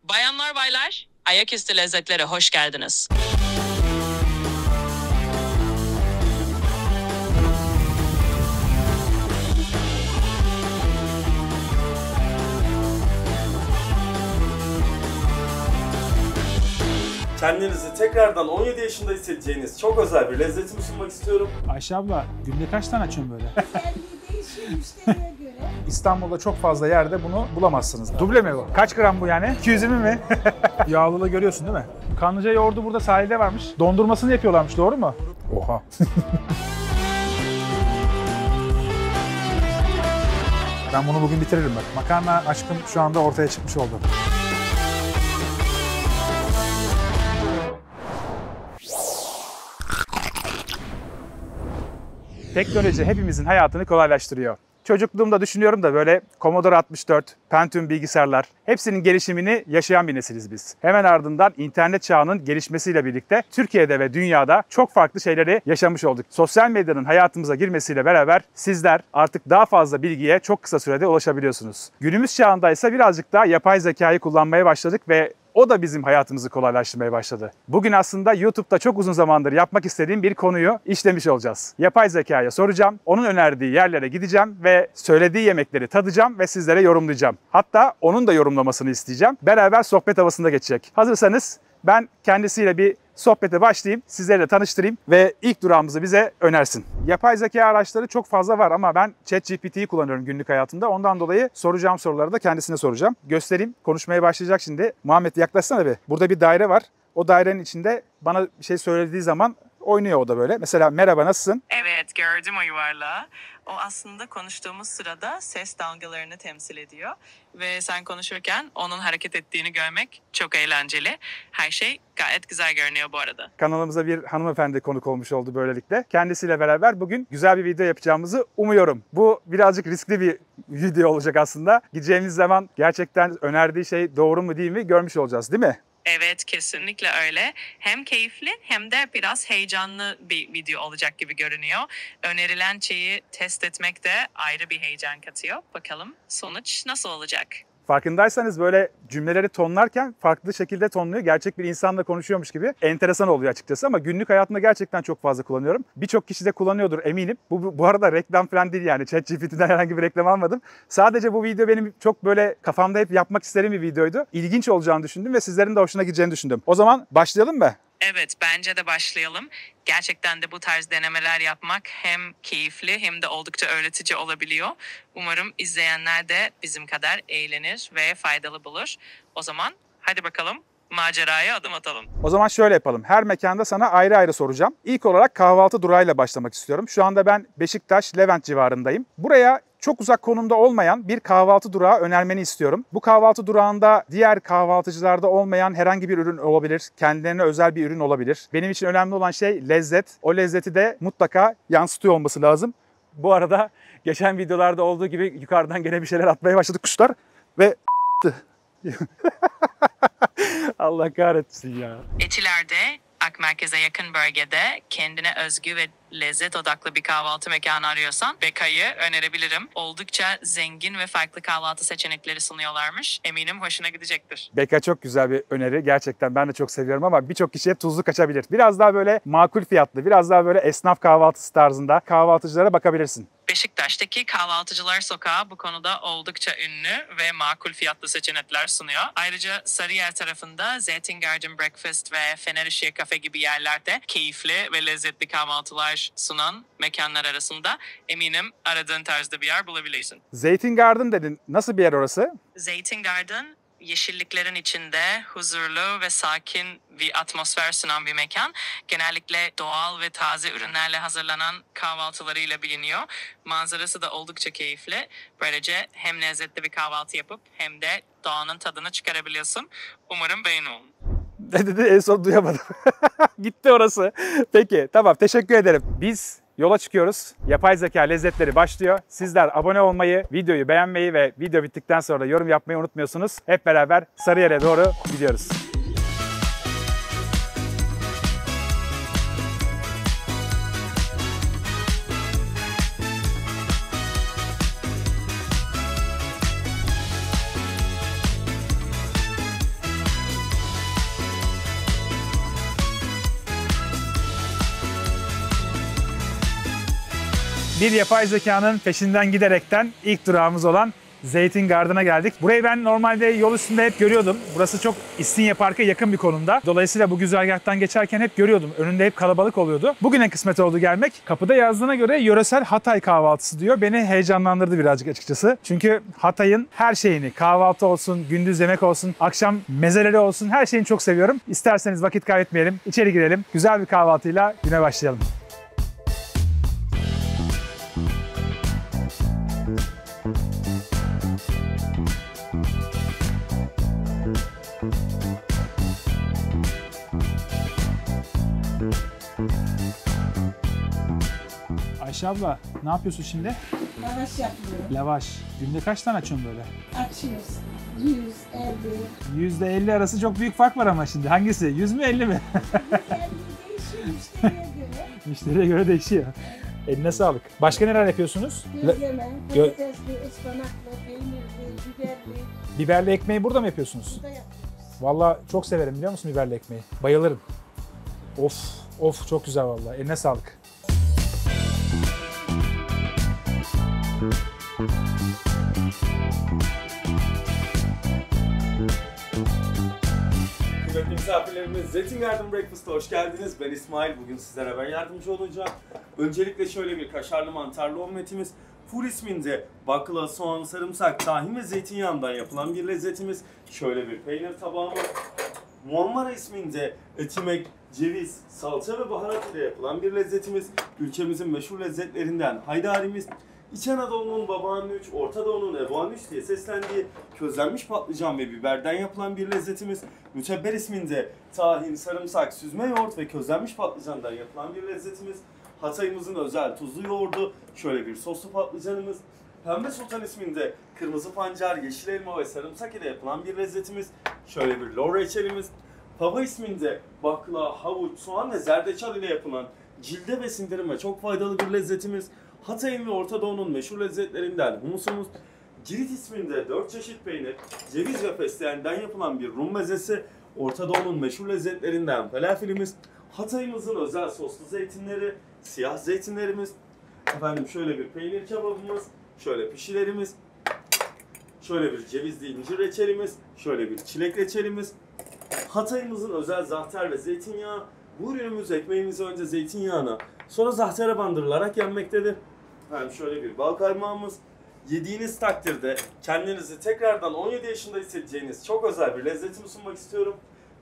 Bayanlar baylar, ayaküstü lezzetlere hoş geldiniz. Kendinizi tekrardan 17 yaşında hissedeceğiniz çok özel bir lezzetimi sunmak istiyorum. Ayşe abla günde kaç tane açıyorsun böyle? Özelliği değişiyor müşteriye göre. İstanbul'da çok fazla yerde bunu bulamazsınız. Duble mi bu? Kaç gram bu yani? 220 mi? Yağlılığı görüyorsun değil mi? Kanlıca yoğurdu burada sahilde varmış. Dondurmasını yapıyorlarmış, doğru mu? Oha. Ben bunu bugün bitiririm bak. Makarna aşkım şu anda ortaya çıkmış oldu. Teknoloji hepimizin hayatını kolaylaştırıyor. Çocukluğumda düşünüyorum da böyle Commodore 64, Pentium bilgisayarlar, hepsinin gelişimini yaşayan bir nesiliz biz. Hemen ardından internet çağının gelişmesiyle birlikte Türkiye'de ve dünyada çok farklı şeyleri yaşamış olduk. Sosyal medyanın hayatımıza girmesiyle beraber sizler artık daha fazla bilgiye çok kısa sürede ulaşabiliyorsunuz. Günümüz çağında ise birazcık daha yapay zekayı kullanmaya başladık ve o da bizim hayatımızı kolaylaştırmaya başladı. Bugün aslında YouTube'da çok uzun zamandır yapmak istediğim bir konuyu işlemiş olacağız. Yapay zekaya soracağım, onun önerdiği yerlere gideceğim ve söylediği yemekleri tadacağım ve sizlere yorumlayacağım. Hatta onun da yorumlamasını isteyeceğim. Beraber sohbet havasında geçecek. Hazırsanız ben kendisiyle bir sohbete başlayayım, sizlerle tanıştırayım ve ilk durağımızı bize önersin. Yapay zeka araçları çok fazla var ama ben ChatGPT'yi kullanıyorum günlük hayatımda. Ondan dolayı soracağım soruları da kendisine soracağım. Göstereyim, konuşmaya başlayacak şimdi. Muhammed yaklaşsana bir. Burada bir daire var. O dairenin içinde bana bir şey söylediği zaman oynuyor o da böyle. Mesela merhaba, nasılsın? Evet, gördüm o yuvarlağı. O aslında konuştuğumuz sırada ses dalgalarını temsil ediyor. Ve sen konuşurken onun hareket ettiğini görmek çok eğlenceli. Her şey gayet güzel görünüyor bu arada. Kanalımıza bir hanımefendi konuk olmuş oldu böylelikle. Kendisiyle beraber bugün güzel bir video yapacağımızı umuyorum. Bu birazcık riskli bir video olacak aslında. Gideceğimiz zaman gerçekten önerdiği şey doğru mu değil mi görmüş olacağız, değil mi? Evet, kesinlikle öyle. Hem keyifli hem de biraz heyecanlı bir video olacak gibi görünüyor. Önerilen şeyi test etmek de ayrı bir heyecan katıyor. Bakalım sonuç nasıl olacak? Farkındaysanız böyle cümleleri tonlarken farklı şekilde tonluyor. Gerçek bir insanla konuşuyormuş gibi. Enteresan oluyor açıkçası ama günlük hayatımda gerçekten çok fazla kullanıyorum. Birçok kişi de kullanıyordur eminim. Bu arada reklam falan değil yani. ChatGPT'den herhangi bir reklam almadım. Sadece bu video benim çok böyle kafamda hep yapmak istediğim bir videoydu. İlginç olacağını düşündüm ve sizlerin de hoşuna gideceğini düşündüm. O zaman başlayalım mı? Evet, bence de başlayalım. Gerçekten de bu tarz denemeler yapmak hem keyifli hem de oldukça öğretici olabiliyor. Umarım izleyenler de bizim kadar eğlenir ve faydalı bulur. O zaman hadi bakalım maceraya adım atalım. O zaman şöyle yapalım. Her mekanda sana ayrı ayrı soracağım. İlk olarak kahvaltı durağıyla başlamak istiyorum. Şu anda ben Beşiktaş, Levent civarındayım. Buraya çok uzak konumda olmayan bir kahvaltı durağı önermeni istiyorum. Bu kahvaltı durağında diğer kahvaltıcılarda olmayan herhangi bir ürün olabilir. Kendilerine özel bir ürün olabilir. Benim için önemli olan şey lezzet. O lezzeti de mutlaka yansıtıyor olması lazım. Bu arada geçen videolarda olduğu gibi yukarıdan gene bir şeyler atmaya başladı kuşlar ve Allah kahretsin ya. Etiler'de, Ak Merkez'e yakın bölgede kendine özgü ve lezzet odaklı bir kahvaltı mekanı arıyorsan Beka'yı önerebilirim. Oldukça zengin ve farklı kahvaltı seçenekleri sunuyorlarmış. Eminim hoşuna gidecektir. Beka çok güzel bir öneri. Gerçekten ben de çok seviyorum ama birçok kişiye tuzlu kaçabilir. Biraz daha böyle makul fiyatlı, biraz daha böyle esnaf kahvaltısı tarzında kahvaltıcılara bakabilirsin. Beşiktaş'taki Kahvaltıcılar Sokağı bu konuda oldukça ünlü ve makul fiyatlı seçenekler sunuyor. Ayrıca Sarıyer tarafında Zeytin Garden Breakfast ve Fener Işığı Kafe gibi yerlerde keyifli ve lezzetli kahvaltılar sunan mekanlar arasında eminim aradığın tarzda bir yer bulabilirsin. Zeytin Garden dedin. Nasıl bir yer orası? Zeytin Garden yeşilliklerin içinde huzurlu ve sakin bir atmosfer sunan bir mekan. Genellikle doğal ve taze ürünlerle hazırlanan kahvaltılarıyla biliniyor. Manzarası da oldukça keyifli. Böylece hem lezzetli bir kahvaltı yapıp hem de doğanın tadını çıkarabiliyorsun. Umarım beğeni olur. Ne dedi en son duyamadım. Gitti orası. Peki tamam, teşekkür ederim. Biz yola çıkıyoruz. Yapay zeka lezzetleri başlıyor. Sizler abone olmayı, videoyu beğenmeyi ve video bittikten sonra da yorum yapmayı unutmuyorsunuz. Hep beraber Sarıyer'e doğru gidiyoruz. bir yapay zekanın peşinden giderekten ilk durağımız olan Zeytin Garden'a geldik. Burayı ben normalde yol üstünde hep görüyordum. Burası çok İstinye Park'a yakın bir konumda. Dolayısıyla bu güzergahtan geçerken hep görüyordum. Önünde hep kalabalık oluyordu. Bugüne kısmet oldu gelmek. Kapıda yazdığına göre yöresel Hatay kahvaltısı diyor. Beni heyecanlandırdı birazcık açıkçası. Çünkü Hatay'ın her şeyini, kahvaltı olsun, gündüz yemek olsun, akşam mezeleri olsun, her şeyini çok seviyorum. İsterseniz vakit kaybetmeyelim, içeri girelim. Güzel bir kahvaltıyla güne başlayalım. Ayşe abla, ne yapıyorsun şimdi? Lavaş yapıyorum. Lavaş. Günde kaç tane açıyorsun böyle? Açıyoruz. 150. %50 arası çok büyük fark var ama şimdi. Hangisi? 100 mü 50 mi? Kendi değişiyor müşteriye göre. Müşteriye göre değişiyor. Eline sağlık. Başka neler yapıyorsunuz? Gözleme, patatesli, ıspanaklı, peynirli, biberli. Biberli ekmeği burada mı yapıyorsunuz? Burada yapıyoruz. Vallahi çok severim biliyor musun biberli ekmeği? Bayılırım. Of, of çok güzel vallahi. Eline sağlık. Kıymetli misafirlerimiz, Zeytin Garden Breakfast'a hoş geldiniz. Ben İsmail, bugün sizlere ben yardımcı olacağım. Öncelikle şöyle bir kaşarlı mantarlı omletimiz, Ful isminde bakla, soğan, sarımsak, tahin ve zeytinyağından yapılan bir lezzetimiz. Şöyle bir peynir tabağımız, Muammara isminde etimek, ceviz, salça ve baharat ile yapılan bir lezzetimiz. Ülkemizin meşhur lezzetlerinden haydarimiz. İç Anadolu'nun babağının 3, Orta Doğu'nun ebuğanın 3 diye seslendiği közlenmiş patlıcan ve biberden yapılan bir lezzetimiz. Mütebber isminde tahin, sarımsak, süzme yoğurt ve közlenmiş patlıcandan yapılan bir lezzetimiz. Hatay'ımızın özel tuzlu yoğurdu, şöyle bir soslu patlıcanımız. Pembe Sultan isminde kırmızı pancar, yeşil elma ve sarımsak ile yapılan bir lezzetimiz. Şöyle bir lor reçelimiz. Pava isminde bakla, havuç, soğan ve zerdeçal ile yapılan cilde ve sindirime çok faydalı bir lezzetimiz. Hatay'ın ve Orta Doğu'nun meşhur lezzetlerinden humusumuz. Girit isminde 4 çeşit peynir, ceviz ve fesleğenden yapılan bir Rum mezesi. Orta Doğu'nun meşhur lezzetlerinden falafilimiz. Hatay'ımızın özel soslu zeytinleri, siyah zeytinlerimiz. Efendim şöyle bir peynir kebabımız, şöyle pişilerimiz. Şöyle bir cevizli incir reçelimiz, şöyle bir çilek reçelimiz. Hatay'ımızın özel zahter ve zeytinyağı. Bu ürünümüz ekmeğimizi önce zeytinyağına, sonra zahtere bandırılarak yenmektedir. Efendim şöyle bir bal kaymağımız. Yediğiniz takdirde kendinizi tekrardan 17 yaşında hissedeceğiniz çok özel bir lezzetimi sunmak istiyorum.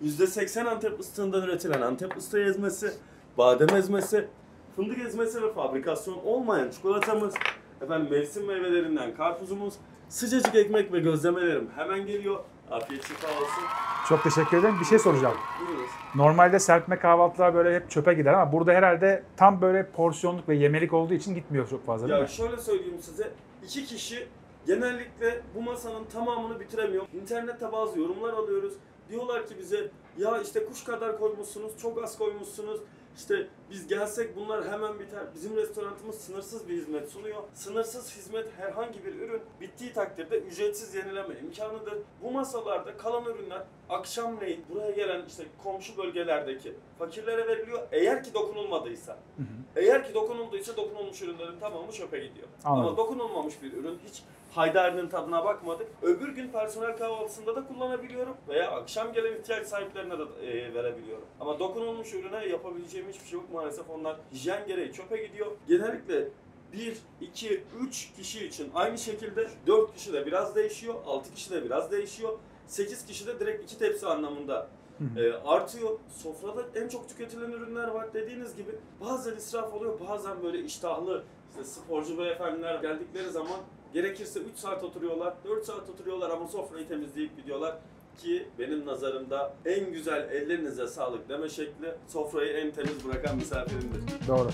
%80 Antep fıstığından üretilen Antep fıstığı ezmesi, badem ezmesi, fındık ezmesi ve fabrikasyon olmayan çikolatamız, efendim mevsim meyvelerinden karpuzumuz, sıcacık ekmek ve gözlemelerim hemen geliyor. Afiyet şifa olsun. Çok teşekkür ederim. Bir şey soracağım. Buyurunuz. Normalde serpme kahvaltılar böyle hep çöpe gider ama burada herhalde tam böyle porsiyonluk ve yemelik olduğu için gitmiyor çok fazla değil Ya mi? şöyle söyleyeyim size, 2 kişi genellikle bu masanın tamamını bitiremiyor. İnternette bazı yorumlar alıyoruz. Diyorlar ki bize, ya işte kuş kadar koymuşsunuz, çok az koymuşsunuz. İşte biz gelsek bunlar hemen biter. Bizim restoranımız sınırsız bir hizmet sunuyor. Sınırsız hizmet herhangi bir ürün bittiği takdirde ücretsiz yenileme imkanıdır. Bu masalarda kalan ürünler akşamleyin buraya gelen işte komşu bölgelerdeki fakirlere veriliyor. Eğer ki dokunulmadıysa. Eğer ki dokunulduysa dokunulmuş ürünlerin tamamı çöpe gidiyor. Anladım. Ama dokunulmamış bir ürün hiç haydarinin tadına bakmadık. Öbür gün personel kahvaltısında da kullanabiliyorum veya akşam gelen ihtiyaç sahiplerine de verebiliyorum. Ama dokunulmuş ürüne yapabileceğim hiçbir şey yok maalesef. Onlar hijyen gereği çöpe gidiyor. Genellikle 1, 2, 3 kişi için aynı şekilde 4 kişi de biraz değişiyor, 6 kişi de biraz değişiyor. 8 kişi de direkt 2 tepsi anlamında artıyor. Sofrada en çok tüketilen ürünler var dediğiniz gibi. Bazen israf oluyor, bazen böyle iştahlı işte sporcu beyefendiler geldikleri zaman gerekirse 3 saat oturuyorlar, 4 saat oturuyorlar ama sofrayı temizleyip gidiyorlar. Ki benim nazarımda en güzel ellerinize sağlık deme şekli sofrayı en temiz bırakan misafirimdir. Doğru.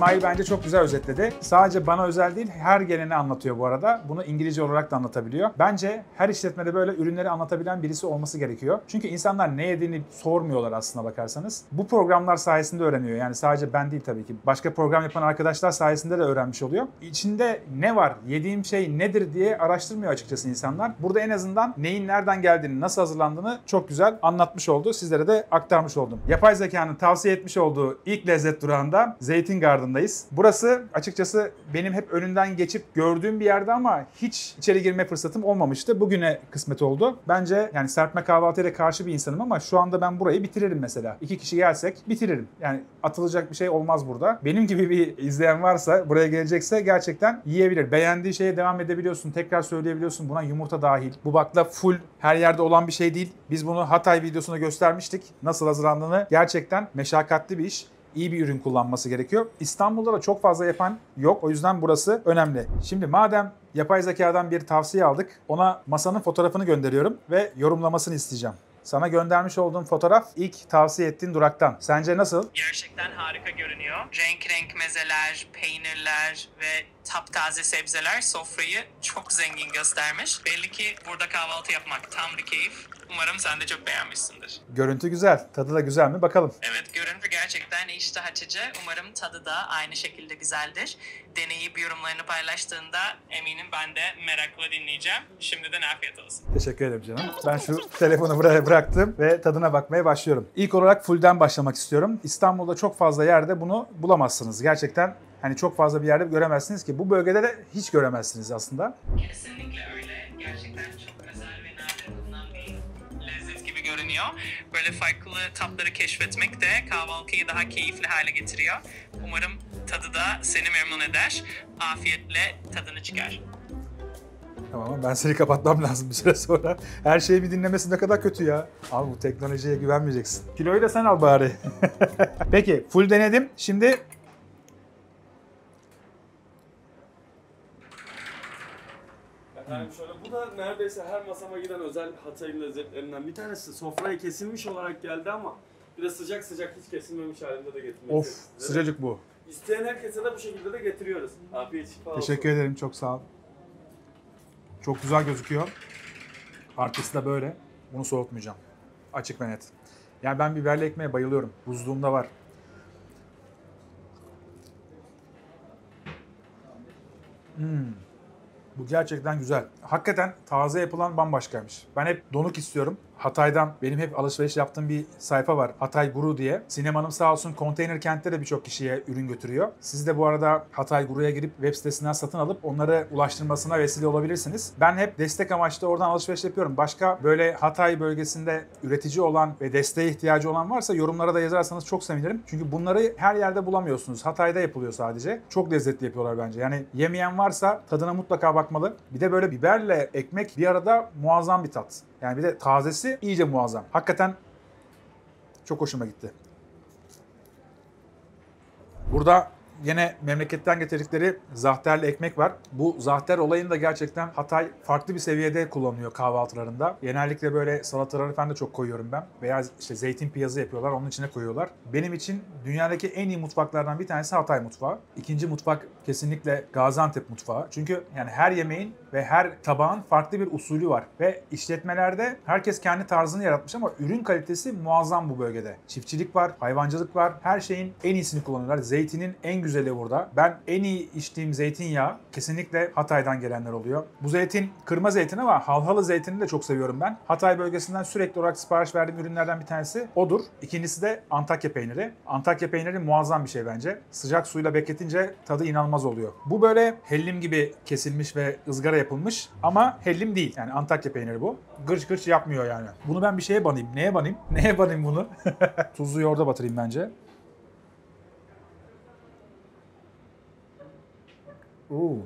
İsmail bence çok güzel özetledi. Sadece bana özel değil, her geleni anlatıyor bu arada. Bunu İngilizce olarak da anlatabiliyor. Bence her işletmede böyle ürünleri anlatabilen birisi olması gerekiyor. Çünkü insanlar ne yediğini sormuyorlar aslına bakarsanız. Bu programlar sayesinde öğreniyor. Yani sadece ben değil tabii ki. Başka program yapan arkadaşlar sayesinde de öğrenmiş oluyor. İçinde ne var, yediğim şey nedir diye araştırmıyor açıkçası insanlar. Burada en azından neyin nereden geldiğini, nasıl hazırlandığını çok güzel anlatmış oldu. Sizlere de aktarmış oldum. Yapay zekanın tavsiye etmiş olduğu ilk lezzet durağında Zeytin Garden'dayız. Burası açıkçası benim hep önünden geçip gördüğüm bir yerde ama hiç içeri girme fırsatım olmamıştı. Bugüne kısmet oldu. Bence yani serpme kahvaltıya karşı bir insanım ama şu anda ben burayı bitiririm mesela. 2 kişi gelsek bitiririm. Yani atılacak bir şey olmaz burada. Benim gibi bir izleyen varsa, buraya gelecekse gerçekten yiyebilir. Beğendiği şeye devam edebiliyorsun. Tekrar söyleyebiliyorsun. Buna yumurta dahil. Bu bakla full her yerde olan bir şey değil. Biz bunu Hatay videosunda göstermiştik. Nasıl hazırlandığını. Gerçekten meşakkatli bir iş. İyi bir ürün kullanması gerekiyor. İstanbul'da da çok fazla yapan yok. O yüzden burası önemli. Şimdi madem yapay zekadan bir tavsiye aldık, ona masanın fotoğrafını gönderiyorum ve yorumlamasını isteyeceğim. Sana göndermiş olduğum fotoğraf ilk tavsiye ettiğin duraktan. Sence nasıl? Gerçekten harika görünüyor. Renk renk mezeler, peynirler ve taptaze sebzeler sofrayı çok zengin göstermiş. Belli ki burada kahvaltı yapmak tam bir keyif. Umarım sen de çok beğenmişsindir. Görüntü güzel. Tadı da güzel mi? Bakalım. Evet, görüntü gerçekten iştah açıcı. Umarım tadı da aynı şekilde güzeldir. Deneyip yorumlarını paylaştığında eminim ben de merakla dinleyeceğim. Şimdiden afiyet olsun. Teşekkür ederim canım. Ben şu telefonu buraya bıraktım ve tadına bakmaya başlıyorum. İlk olarak full'den başlamak istiyorum. İstanbul'da çok fazla yerde bunu bulamazsınız. Gerçekten hani çok fazla bir yerde göremezsiniz ki bu bölgede de hiç göremezsiniz aslında. Kesinlikle öyle. Gerçekten çok özel ve nadir bulunan bir lezzet gibi görünüyor. Böyle farklı tatları keşfetmek de kahvaltıyı daha keyifli hale getiriyor. Umarım tadı da seni memnun eder. Afiyetle tadını çıkar. Tamam, ben seni kapatmam lazım bir süre sonra. Her şeyi bir dinlemesi ne kadar kötü ya. Abi bu teknolojiye güvenmeyeceksin. Kiloyu da sen al bari. Peki full denedim. Şimdi Efendim şöyle, bu da neredeyse her masama giden özel Hatay'ın lezzetlerinden bir tanesi. Sofraya kesilmiş olarak geldi ama bir de sıcak sıcak hiç kesilmemiş halinde de getirmek of istedim. sıcacık bu. İsteyen herkese de bu şekilde de getiriyoruz. Afiyet şifa olsun. Teşekkür ederim, çok sağ ol. Çok güzel gözüküyor. Arkası da böyle. Bunu soğutmayacağım. Açık ve net. Yani ben biberli ekmeğe bayılıyorum. Buzluğumda var. Bu gerçekten güzel. Hakikaten taze yapılan bambaşkaymış. Ben hep donuk istiyorum. Hatay'dan benim hep alışveriş yaptığım bir sayfa var. Hatay Guru diye. Sinem Hanım sağ olsun konteyner kentte de birçok kişiye ürün götürüyor. Siz de bu arada Hatay Guru'ya girip web sitesinden satın alıp onları ulaştırmasına vesile olabilirsiniz. Ben hep destek amaçlı oradan alışveriş yapıyorum. Başka böyle Hatay bölgesinde üretici olan ve desteğe ihtiyacı olan varsa yorumlara da yazarsanız çok sevinirim. Çünkü bunları her yerde bulamıyorsunuz. Hatay'da yapılıyor sadece. Çok lezzetli yapıyorlar bence. Yani yemeyen varsa tadına mutlaka bakmalı. Bir de böyle biberle ekmek bir arada muazzam bir tat. Yani bir de tazesi iyice muazzam. Hakikaten çok hoşuma gitti. Burada yine memleketten getirdikleri zahterli ekmek var. Bu zahter olayını da gerçekten Hatay farklı bir seviyede kullanıyor kahvaltılarında. Genellikle böyle salataları falan da çok koyuyorum ben. Veya işte zeytin piyazı yapıyorlar, onun içine koyuyorlar. Benim için dünyadaki en iyi mutfaklardan bir tanesi Hatay mutfağı. İkinci mutfak kesinlikle Gaziantep mutfağı. Çünkü yani her yemeğin ve her tabağın farklı bir usulü var. Ve işletmelerde herkes kendi tarzını yaratmış ama ürün kalitesi muazzam bu bölgede. Çiftçilik var, hayvancılık var. Her şeyin en iyisini kullanıyorlar. Zeytinin en güzeli burada. Ben en iyi içtiğim zeytinyağı kesinlikle Hatay'dan gelenler oluyor. Bu zeytin kırma zeytin ama halhalı zeytini de çok seviyorum ben. Hatay bölgesinden sürekli olarak sipariş verdiğim ürünlerden bir tanesi odur. İkincisi de Antakya peyniri. Antakya peyniri muazzam bir şey bence. Sıcak suyla bekletince tadı inanılmaz oluyor. Bu böyle hellim gibi kesilmiş ve ızgara yapılmış ama hellim değil. Yani Antakya peyniri bu. Gırç gırç yapmıyor yani. Bunu ben bir şeye banayım. Neye banayım? Neye banayım bunu? Tuzlu yoğurda batırayım bence. Oo.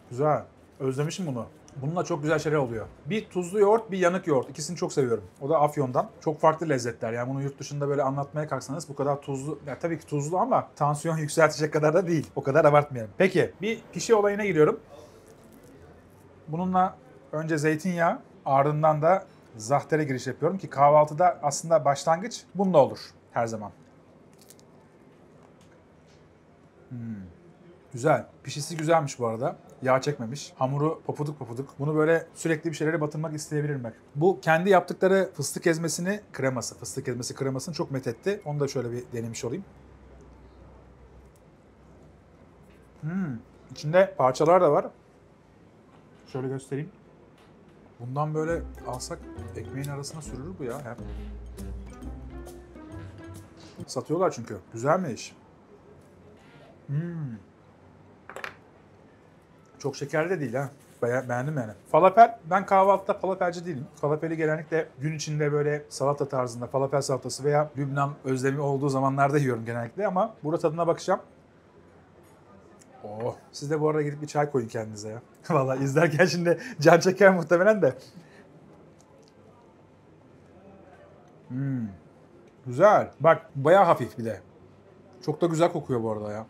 Güzel. Özlemişim bunu. Bununla çok güzel şeyler oluyor. Bir tuzlu yoğurt, bir yanık yoğurt. İkisini çok seviyorum. O da Afyon'dan. Çok farklı lezzetler. Yani bunu yurt dışında böyle anlatmaya kalksanız bu kadar tuzlu. Ya tabii ki tuzlu ama tansiyon yükseltecek kadar da değil. O kadar abartmayalım. Peki bir pişi olayına giriyorum. Bununla önce zeytinyağı, ardından da zahtere giriş yapıyorum ki kahvaltıda aslında başlangıç bununla olur her zaman. Güzel. Pişisi güzelmiş bu arada. Yağ çekmemiş. Hamuru popuduk popuduk. Bunu böyle sürekli bir şeylere batırmak isteyebilirim bak. Bu kendi yaptıkları fıstık ezmesini fıstık ezmesi kremasını çok methetti. Onu da şöyle bir denemiş olayım. İçinde parçalar da var. Şöyle göstereyim. Bundan böyle alsak ekmeğin arasına sürülür bu ya. Hem. Satıyorlar çünkü. Güzelmiş. Çok şekerli de değil ha. Beğendim yani. Falafel, ben kahvaltıda falafelci değilim. Falafeli genellikle gün içinde böyle salata tarzında, falafel salatası veya Lübnan özlemi olduğu zamanlarda yiyorum genellikle ama burada tadına bakacağım. Oh, siz de bu arada gidip bir çay koyun kendinize ya. Vallahi izlerken şimdi can çeker muhtemelen de. Güzel. Bak bayağı hafif bir de. Çok da güzel kokuyor bu arada ya.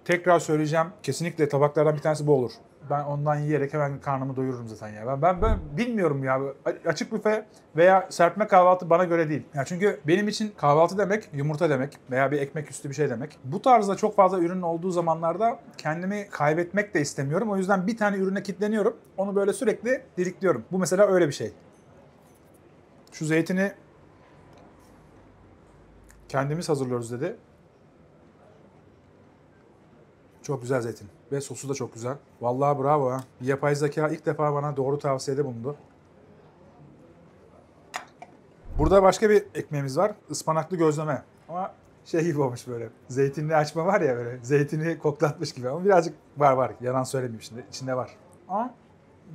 Tekrar söyleyeceğim. Kesinlikle tabaklardan bir tanesi bu olur. Ben ondan yiyerek hemen karnımı doyururum zaten ya. Ben bilmiyorum ya. Açık büfe veya serpme kahvaltı bana göre değil. Yani çünkü benim için kahvaltı demek yumurta demek veya bir ekmek üstü bir şey demek. Bu tarzda çok fazla ürün olduğu zamanlarda kendimi kaybetmek de istemiyorum. O yüzden bir tane ürüne kilitleniyorum. Onu böyle sürekli didikliyorum. Bu mesela öyle bir şey. Şu zeytini kendimiz hazırlıyoruz dedi. Çok güzel zeytin. Ve sosu da çok güzel. Vallahi bravo ha. Yapay zeka ilk defa bana doğru tavsiyede bulundu. Burada başka bir ekmeğimiz var. Ispanaklı gözleme. Ama şey gibi olmuş böyle. Zeytinli açma var ya böyle. Zeytini koklatmış gibi. Ama birazcık var. Yalan söylemeyeyim şimdi. İçinde var. Ama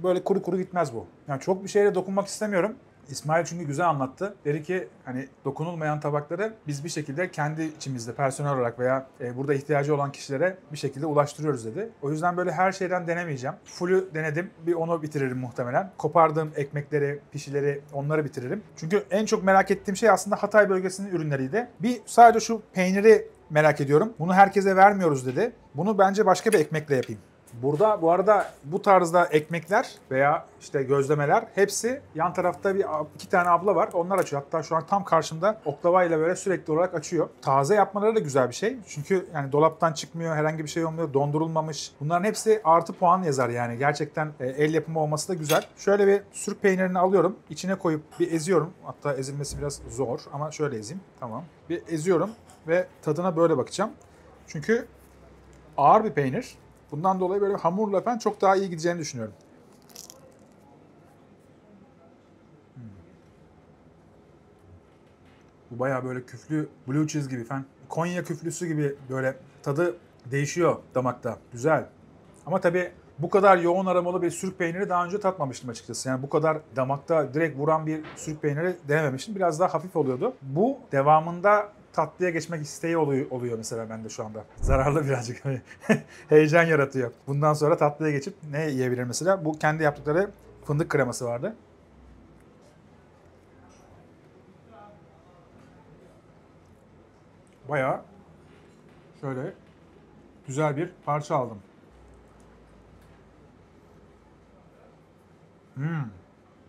böyle kuru kuru gitmez bu. Yani çok bir şeyle dokunmak istemiyorum. İsmail çünkü güzel anlattı. Dedi ki hani dokunulmayan tabakları biz bir şekilde kendi içimizde personel olarak veya burada ihtiyacı olan kişilere bir şekilde ulaştırıyoruz dedi. O yüzden böyle her şeyden denemeyeceğim. Full'ü denedim. Bir onu bitiririm muhtemelen. Kopardığım ekmekleri, pişileri onları bitiririm. Çünkü en çok merak ettiğim şey aslında Hatay bölgesinin ürünleriydi. Bir sadece şu peyniri merak ediyorum. Bunu herkese vermiyoruz dedi. Bunu bence başka bir ekmekle yapayım. Burada bu arada bu tarzda ekmekler veya işte gözlemeler hepsi yan tarafta iki tane abla var. Onlar açıyor. Hatta şu an tam karşımda oklavayla böyle sürekli olarak açıyor. Taze yapmaları da güzel bir şey. Çünkü yani dolaptan çıkmıyor, herhangi bir şey olmuyor, dondurulmamış. Bunların hepsi artı puan yazar yani. Gerçekten el yapımı olması da güzel. Şöyle bir sürük peynirini alıyorum. İçine koyup bir eziyorum. Hatta ezilmesi biraz zor ama şöyle ezeyim. Tamam. Bir eziyorum ve tadına böyle bakacağım. Çünkü ağır bir peynir. Bundan dolayı böyle hamurla falan çok daha iyi gideceğini düşünüyorum. Bu bayağı böyle küflü blue cheese gibi falan. Konya küflüsü gibi böyle tadı değişiyor damakta. Güzel. Ama tabii bu kadar yoğun aromalı bir sürük peyniri daha önce tatmamıştım açıkçası. Yani bu kadar damakta direkt vuran bir sürük peyniri denememiştim. Biraz daha hafif oluyordu. Bu devamında tatlıya geçmek isteği oluyor mesela bende şu anda. Zararlı birazcık. Heyecan yaratıyor. Bundan sonra tatlıya geçip ne yiyebilir mesela? Bu kendi yaptıkları fındık kreması vardı. Bayağı şöyle güzel bir parça aldım.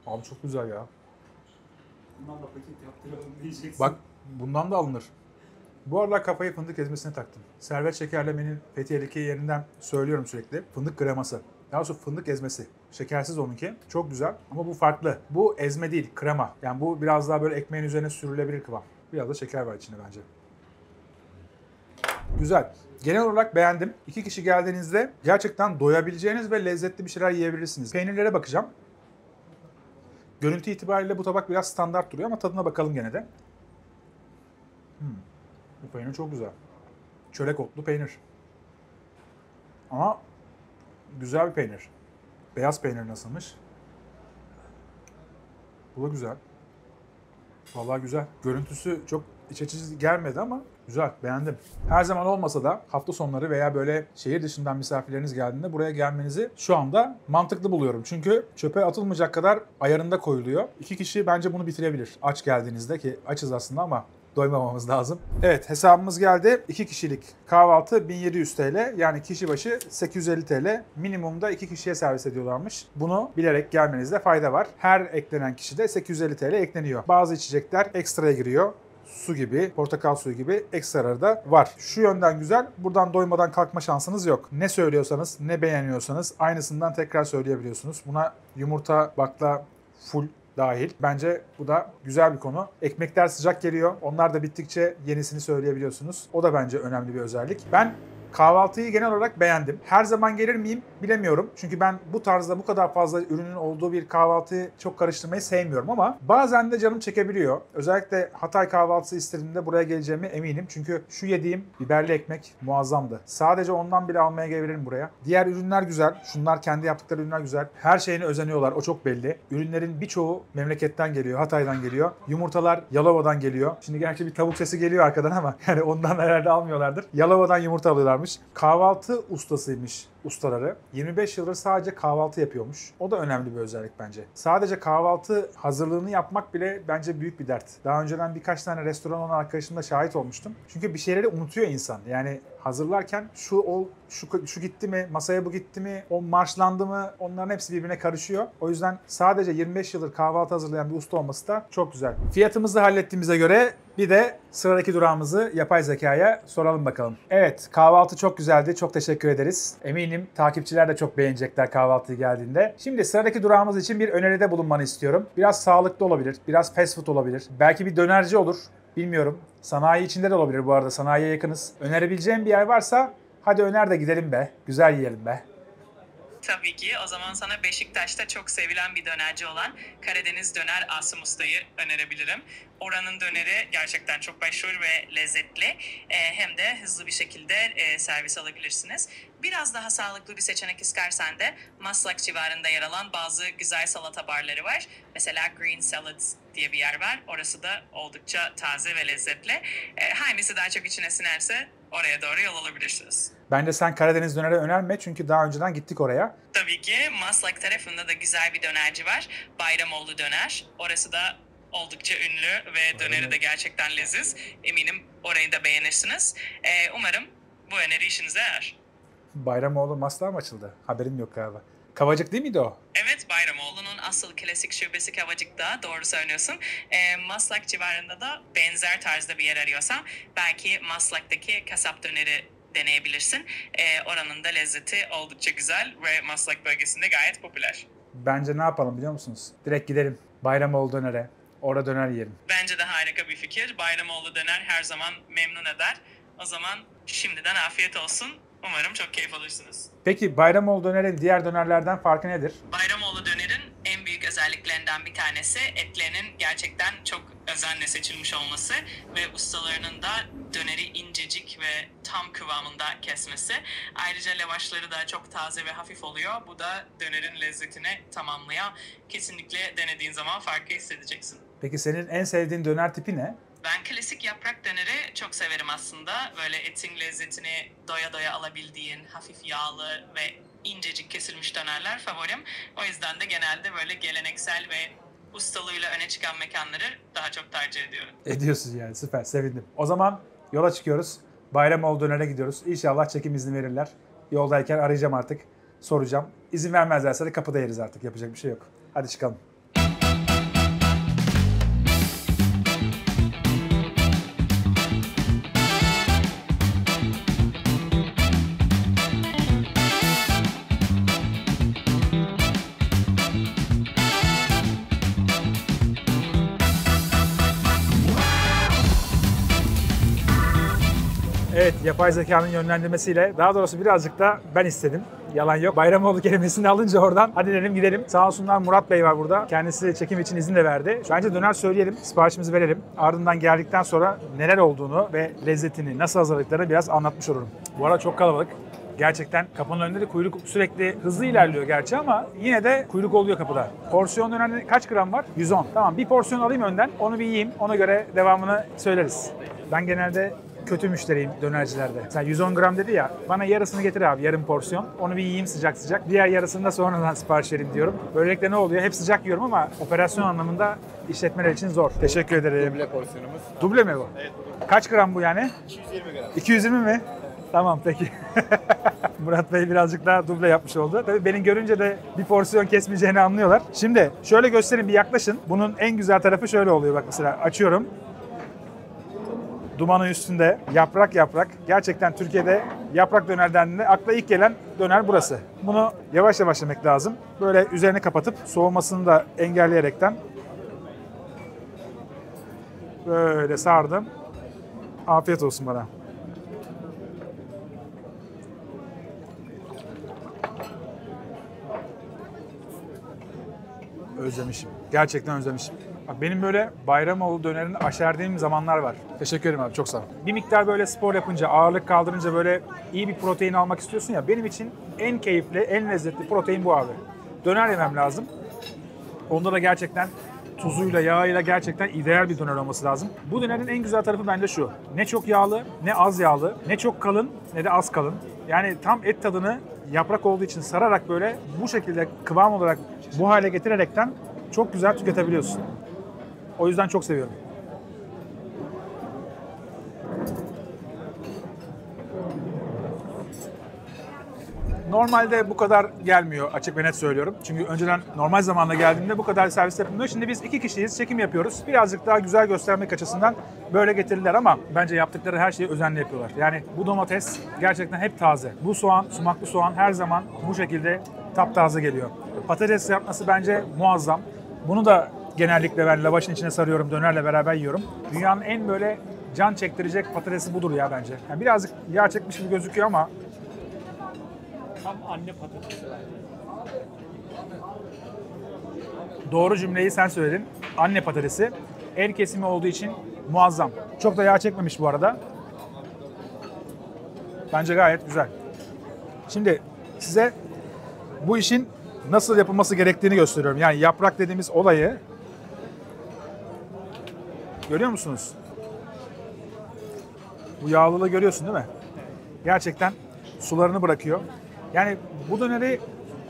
Abi çok güzel ya. Bundan da paket yaptıralım diyeceksin. Bak bundan da alınır. Bu aralar kafayı fındık ezmesine taktım. Servet Şekerleme'nin Fethiye'deki yerinden söylüyorum sürekli. Fındık kreması. Daha doğrusu fındık ezmesi. Şekersiz onunki. Çok güzel ama bu farklı. Bu ezme değil, krema. Yani bu biraz daha böyle ekmeğin üzerine sürülebilir kıvam. Biraz da şeker var içinde bence. Güzel. Genel olarak beğendim. 2 kişi geldiğinizde gerçekten doyabileceğiniz ve lezzetli bir şeyler yiyebilirsiniz. Peynirlere bakacağım. Görüntü itibariyle bu tabak biraz standart duruyor ama tadına bakalım gene de. Bu peynir çok güzel. Çörek otlu peynir. Ama güzel bir peynir. Beyaz peynir nasılmış? Bu da güzel. Vallahi güzel. Görüntüsü çok iç açıcı gelmedi ama güzel, beğendim. Her zaman olmasa da hafta sonları veya böyle şehir dışından misafirleriniz geldiğinde buraya gelmenizi şu anda mantıklı buluyorum. Çünkü çöpe atılmayacak kadar ayarında koyuluyor. 2 kişi bence bunu bitirebilir aç geldiğinizde, ki açız aslında ama doymamamız lazım. Evet, hesabımız geldi. 2 kişilik kahvaltı 1700 TL. Yani kişi başı 850 TL. Minimumda 2 kişiye servis ediyorlarmış. Bunu bilerek gelmenizde fayda var. Her eklenen kişide 850 TL ekleniyor. Bazı içecekler ekstraya giriyor. su gibi, portakal suyu gibi ekstraları da var. Şu yönden güzel, buradan doymadan kalkma şansınız yok. Ne söylüyorsanız, ne beğeniyorsanız aynısından tekrar söyleyebiliyorsunuz. Buna yumurta, bakla, full dahil. Bence bu da güzel bir konu. Ekmekler sıcak geliyor. Onlar da bittikçe yenisini söyleyebiliyorsunuz. O da bence önemli bir özellik. Ben kahvaltıyı genel olarak beğendim. Her zaman gelir miyim bilemiyorum. Çünkü ben bu tarzda bu kadar fazla ürünün olduğu bir kahvaltıyı çok karıştırmayı sevmiyorum ama bazen de canım çekebiliyor. Özellikle Hatay kahvaltısı istediğimde buraya geleceğime eminim. Çünkü şu yediğim biberli ekmek muazzamdı. Sadece ondan bile almaya gelebilirim buraya. Diğer ürünler güzel. Şunlar kendi yaptıkları ürünler güzel. Her şeyine özeniyorlar. O çok belli. Ürünlerin birçoğu memleketten geliyor. Hatay'dan geliyor. Yumurtalar Yalova'dan geliyor. Şimdi gerçi bir tavuk sesi geliyor arkadan ama yani ondan herhalde almıyorlardır. Yalova'dan yumurta alıyorlarmış. Kahvaltı ustasıymış ustaları. 25 yıldır sadece kahvaltı yapıyormuş. O da önemli bir özellik bence. Sadece kahvaltı hazırlığını yapmak bile bence büyük bir dert. Daha önceden birkaç tane restoran olan arkadaşımla şahit olmuştum. Çünkü bir şeyleri unutuyor insan. Yani hazırlarken şu gitti mi, masaya bu gitti mi, o marşlandı mı, onların hepsi birbirine karışıyor. O yüzden sadece 25 yıldır kahvaltı hazırlayan bir usta olması da çok güzel. Fiyatımızı hallettiğimize göre bir de sıradaki durağımızı yapay zekaya soralım bakalım. Evet, kahvaltı çok güzeldi. Çok teşekkür ederiz. Eminim takipçiler de çok beğenecekler kahvaltıya geldiğinde. Şimdi sıradaki durağımız için bir öneride bulunmanı istiyorum. Biraz sağlıklı olabilir, biraz fast food olabilir. Belki bir dönerci olur. Bilmiyorum. Sanayi içinde de olabilir bu arada. Sanayiye yakınız. Önerebileceğim bir yer varsa hadi öner de gidelim be. Güzel yiyelim be. Tabii ki. O zaman sana Beşiktaş'ta çok sevilen bir dönerci olan Karadeniz Döner Asım Usta'yı önerebilirim. Oranın döneri gerçekten çok meşhur ve lezzetli. Hem de hızlı bir şekilde servis alabilirsiniz. Biraz daha sağlıklı bir seçenek istersen de Maslak civarında yer alan bazı güzel salata barları var. Mesela Green Salads diye bir yer var. Orası da oldukça taze ve lezzetli. Hangisi daha çok içine sinerse oraya doğru yol alabilirsiniz. Bence sen Karadeniz döneri önerme çünkü daha önceden gittik oraya. Tabii ki Maslak tarafında da güzel bir dönerci var. Bayramoğlu Döner. Orası da oldukça ünlü ve döneri de gerçekten leziz. Eminim orayı da beğenirsiniz. Umarım bu öneri işinize yarar. Bayramoğlu Maslak'a mı açıldı? Haberim yok galiba. Kavacık değil miydi o? Evet, Bayramoğlu'nun asıl klasik şubesi Kavacık'ta, doğru söylüyorsun. Maslak civarında da benzer tarzda bir yer arıyorsan belki Maslak'taki kasap döneri deneyebilirsin. Oranın da lezzeti oldukça güzel ve Maslak bölgesinde gayet popüler. Bence ne yapalım biliyor musunuz? Direkt gidelim Bayramoğlu dönere. Orada döner yiyelim. Bence de harika bir fikir. Bayramoğlu Döner her zaman memnun eder. O zaman şimdiden afiyet olsun. Umarım çok keyif alırsınız. Peki Bayramoğlu dönerin diğer dönerlerden farkı nedir? Bayramoğlu Döner'in en büyük özelliklerinden bir tanesi etlerinin gerçekten çok özenle seçilmiş olması ve ustalarının da döneri incecik ve tam kıvamında kesmesi. Ayrıca lavaşları da çok taze ve hafif oluyor. Bu da dönerin lezzetini tamamlıyor. Kesinlikle denediğin zaman farkı hissedeceksin. Peki senin en sevdiğin döner tipi ne? Ben klasik yaprak döneri çok severim aslında. Böyle etin lezzetini doya doya alabildiğin, hafif yağlı ve incecik kesilmiş dönerler favorim. O yüzden de genelde böyle geleneksel ve ustalığıyla öne çıkan mekanları daha çok tercih ediyorum. Ediyorsun yani, süper, sevindim. O zaman yola çıkıyoruz. Bayramoğlu dönere gidiyoruz. İnşallah çekim izni verirler. Yoldayken arayacağım artık, soracağım. İzin vermezlerse de kapıda yeriz artık, yapacak bir şey yok. Hadi çıkalım. Evet, yapay zekanın yönlendirmesiyle, daha doğrusu birazcık da ben istedim. Yalan yok. Bayramoğlu kelimesini alınca oradan hadi dedim gidelim. Sağ olsunlar, Murat Bey var burada. Kendisi çekim için izin de verdi. Bence döner söyleyelim, siparişimizi verelim. Ardından geldikten sonra neler olduğunu ve lezzetini, nasıl hazırladıklarını biraz anlatmış olurum. Bu arada çok kalabalık. Gerçekten kapının önünde de kuyruk sürekli hızlı ilerliyor gerçi ama yine de kuyruk oluyor kapıda. Porsiyon dönerde kaç gram var? 110. Tamam, bir porsiyon alayım önden. Onu bir yiyeyim. Ona göre devamını söyleriz. Ben genelde kötü müşteriyim dönercilerde. Sen 110 gram dedi ya, bana yarısını getir abi, yarım porsiyon. Onu bir yiyeyim sıcak sıcak. Diğer yarısını da sonradan sipariş vereyim diyorum. Böylelikle ne oluyor? Hep sıcak yiyorum ama operasyon anlamında işletmeler için zor. Teşekkür ederim. Duble porsiyonumuz. Duble mi bu? Evet. Kaç gram bu yani? 220 gram. 220 mi? Tamam, peki. Murat Bey birazcık daha duble yapmış oldu. Tabii beni görünce de bir porsiyon kesmeyeceğini anlıyorlar. Şimdi şöyle göstereyim, bir yaklaşın. Bunun en güzel tarafı şöyle oluyor, bak mesela açıyorum. dumanın üstünde yaprak yaprak. Gerçekten Türkiye'de yaprak döner dendiğinde akla ilk gelen döner burası. Bunu yavaş yavaş yemek lazım. Böyle üzerini kapatıp soğumasını da engelleyerekten böyle sardım. Afiyet olsun bana. Özlemişim. Gerçekten özlemişim. Bak benim böyle Bayramoğlu dönerini aşerdiğim zamanlar var. Teşekkür ederim abi, çok sağ ol. Bir miktar böyle spor yapınca, ağırlık kaldırınca böyle iyi bir protein almak istiyorsun ya. Benim için en keyifli, en lezzetli protein bu abi. Döner yemem lazım. Onda da gerçekten tuzuyla, yağıyla gerçekten ideal bir döner olması lazım. Bu dönerin en güzel tarafı bence şu. Ne çok yağlı, ne az yağlı, ne çok kalın, ne de az kalın. Yani tam et tadını yaprak olduğu için sararak böyle bu şekilde kıvam olarak bu hale getirerekten çok güzel tüketebiliyorsun. O yüzden çok seviyorum. Normalde bu kadar gelmiyor, açık ve net söylüyorum. Çünkü önceden normal zamanda geldiğimde bu kadar servis yapılmıyor. Şimdi biz 2 kişiyiz, çekim yapıyoruz. Birazcık daha güzel göstermek açısından böyle getirdiler ama bence yaptıkları her şeyi özenle yapıyorlar. Yani bu domates gerçekten hep taze. Bu soğan, sumaklı soğan her zaman bu şekilde taptaze geliyor. Patates yapması bence muazzam. Bunu da genellikle ben lavaşın içine sarıyorum, dönerle beraber yiyorum. Dünyanın en böyle can çektirecek patatesi budur ya bence. Yani birazcık yağ çekmiş gibi gözüküyor ama Tam anne patatesi. doğru cümleyi sen söyledin. Anne patatesi. El kesimi olduğu için muazzam. Çok da yağ çekmemiş bu arada. Bence gayet güzel. Şimdi size bu işin nasıl yapılması gerektiğini gösteriyorum. Yani yaprak dediğimiz olayı görüyor musunuz? Bu yağlılığı görüyorsun değil mi? Gerçekten sularını bırakıyor. Yani bu döneri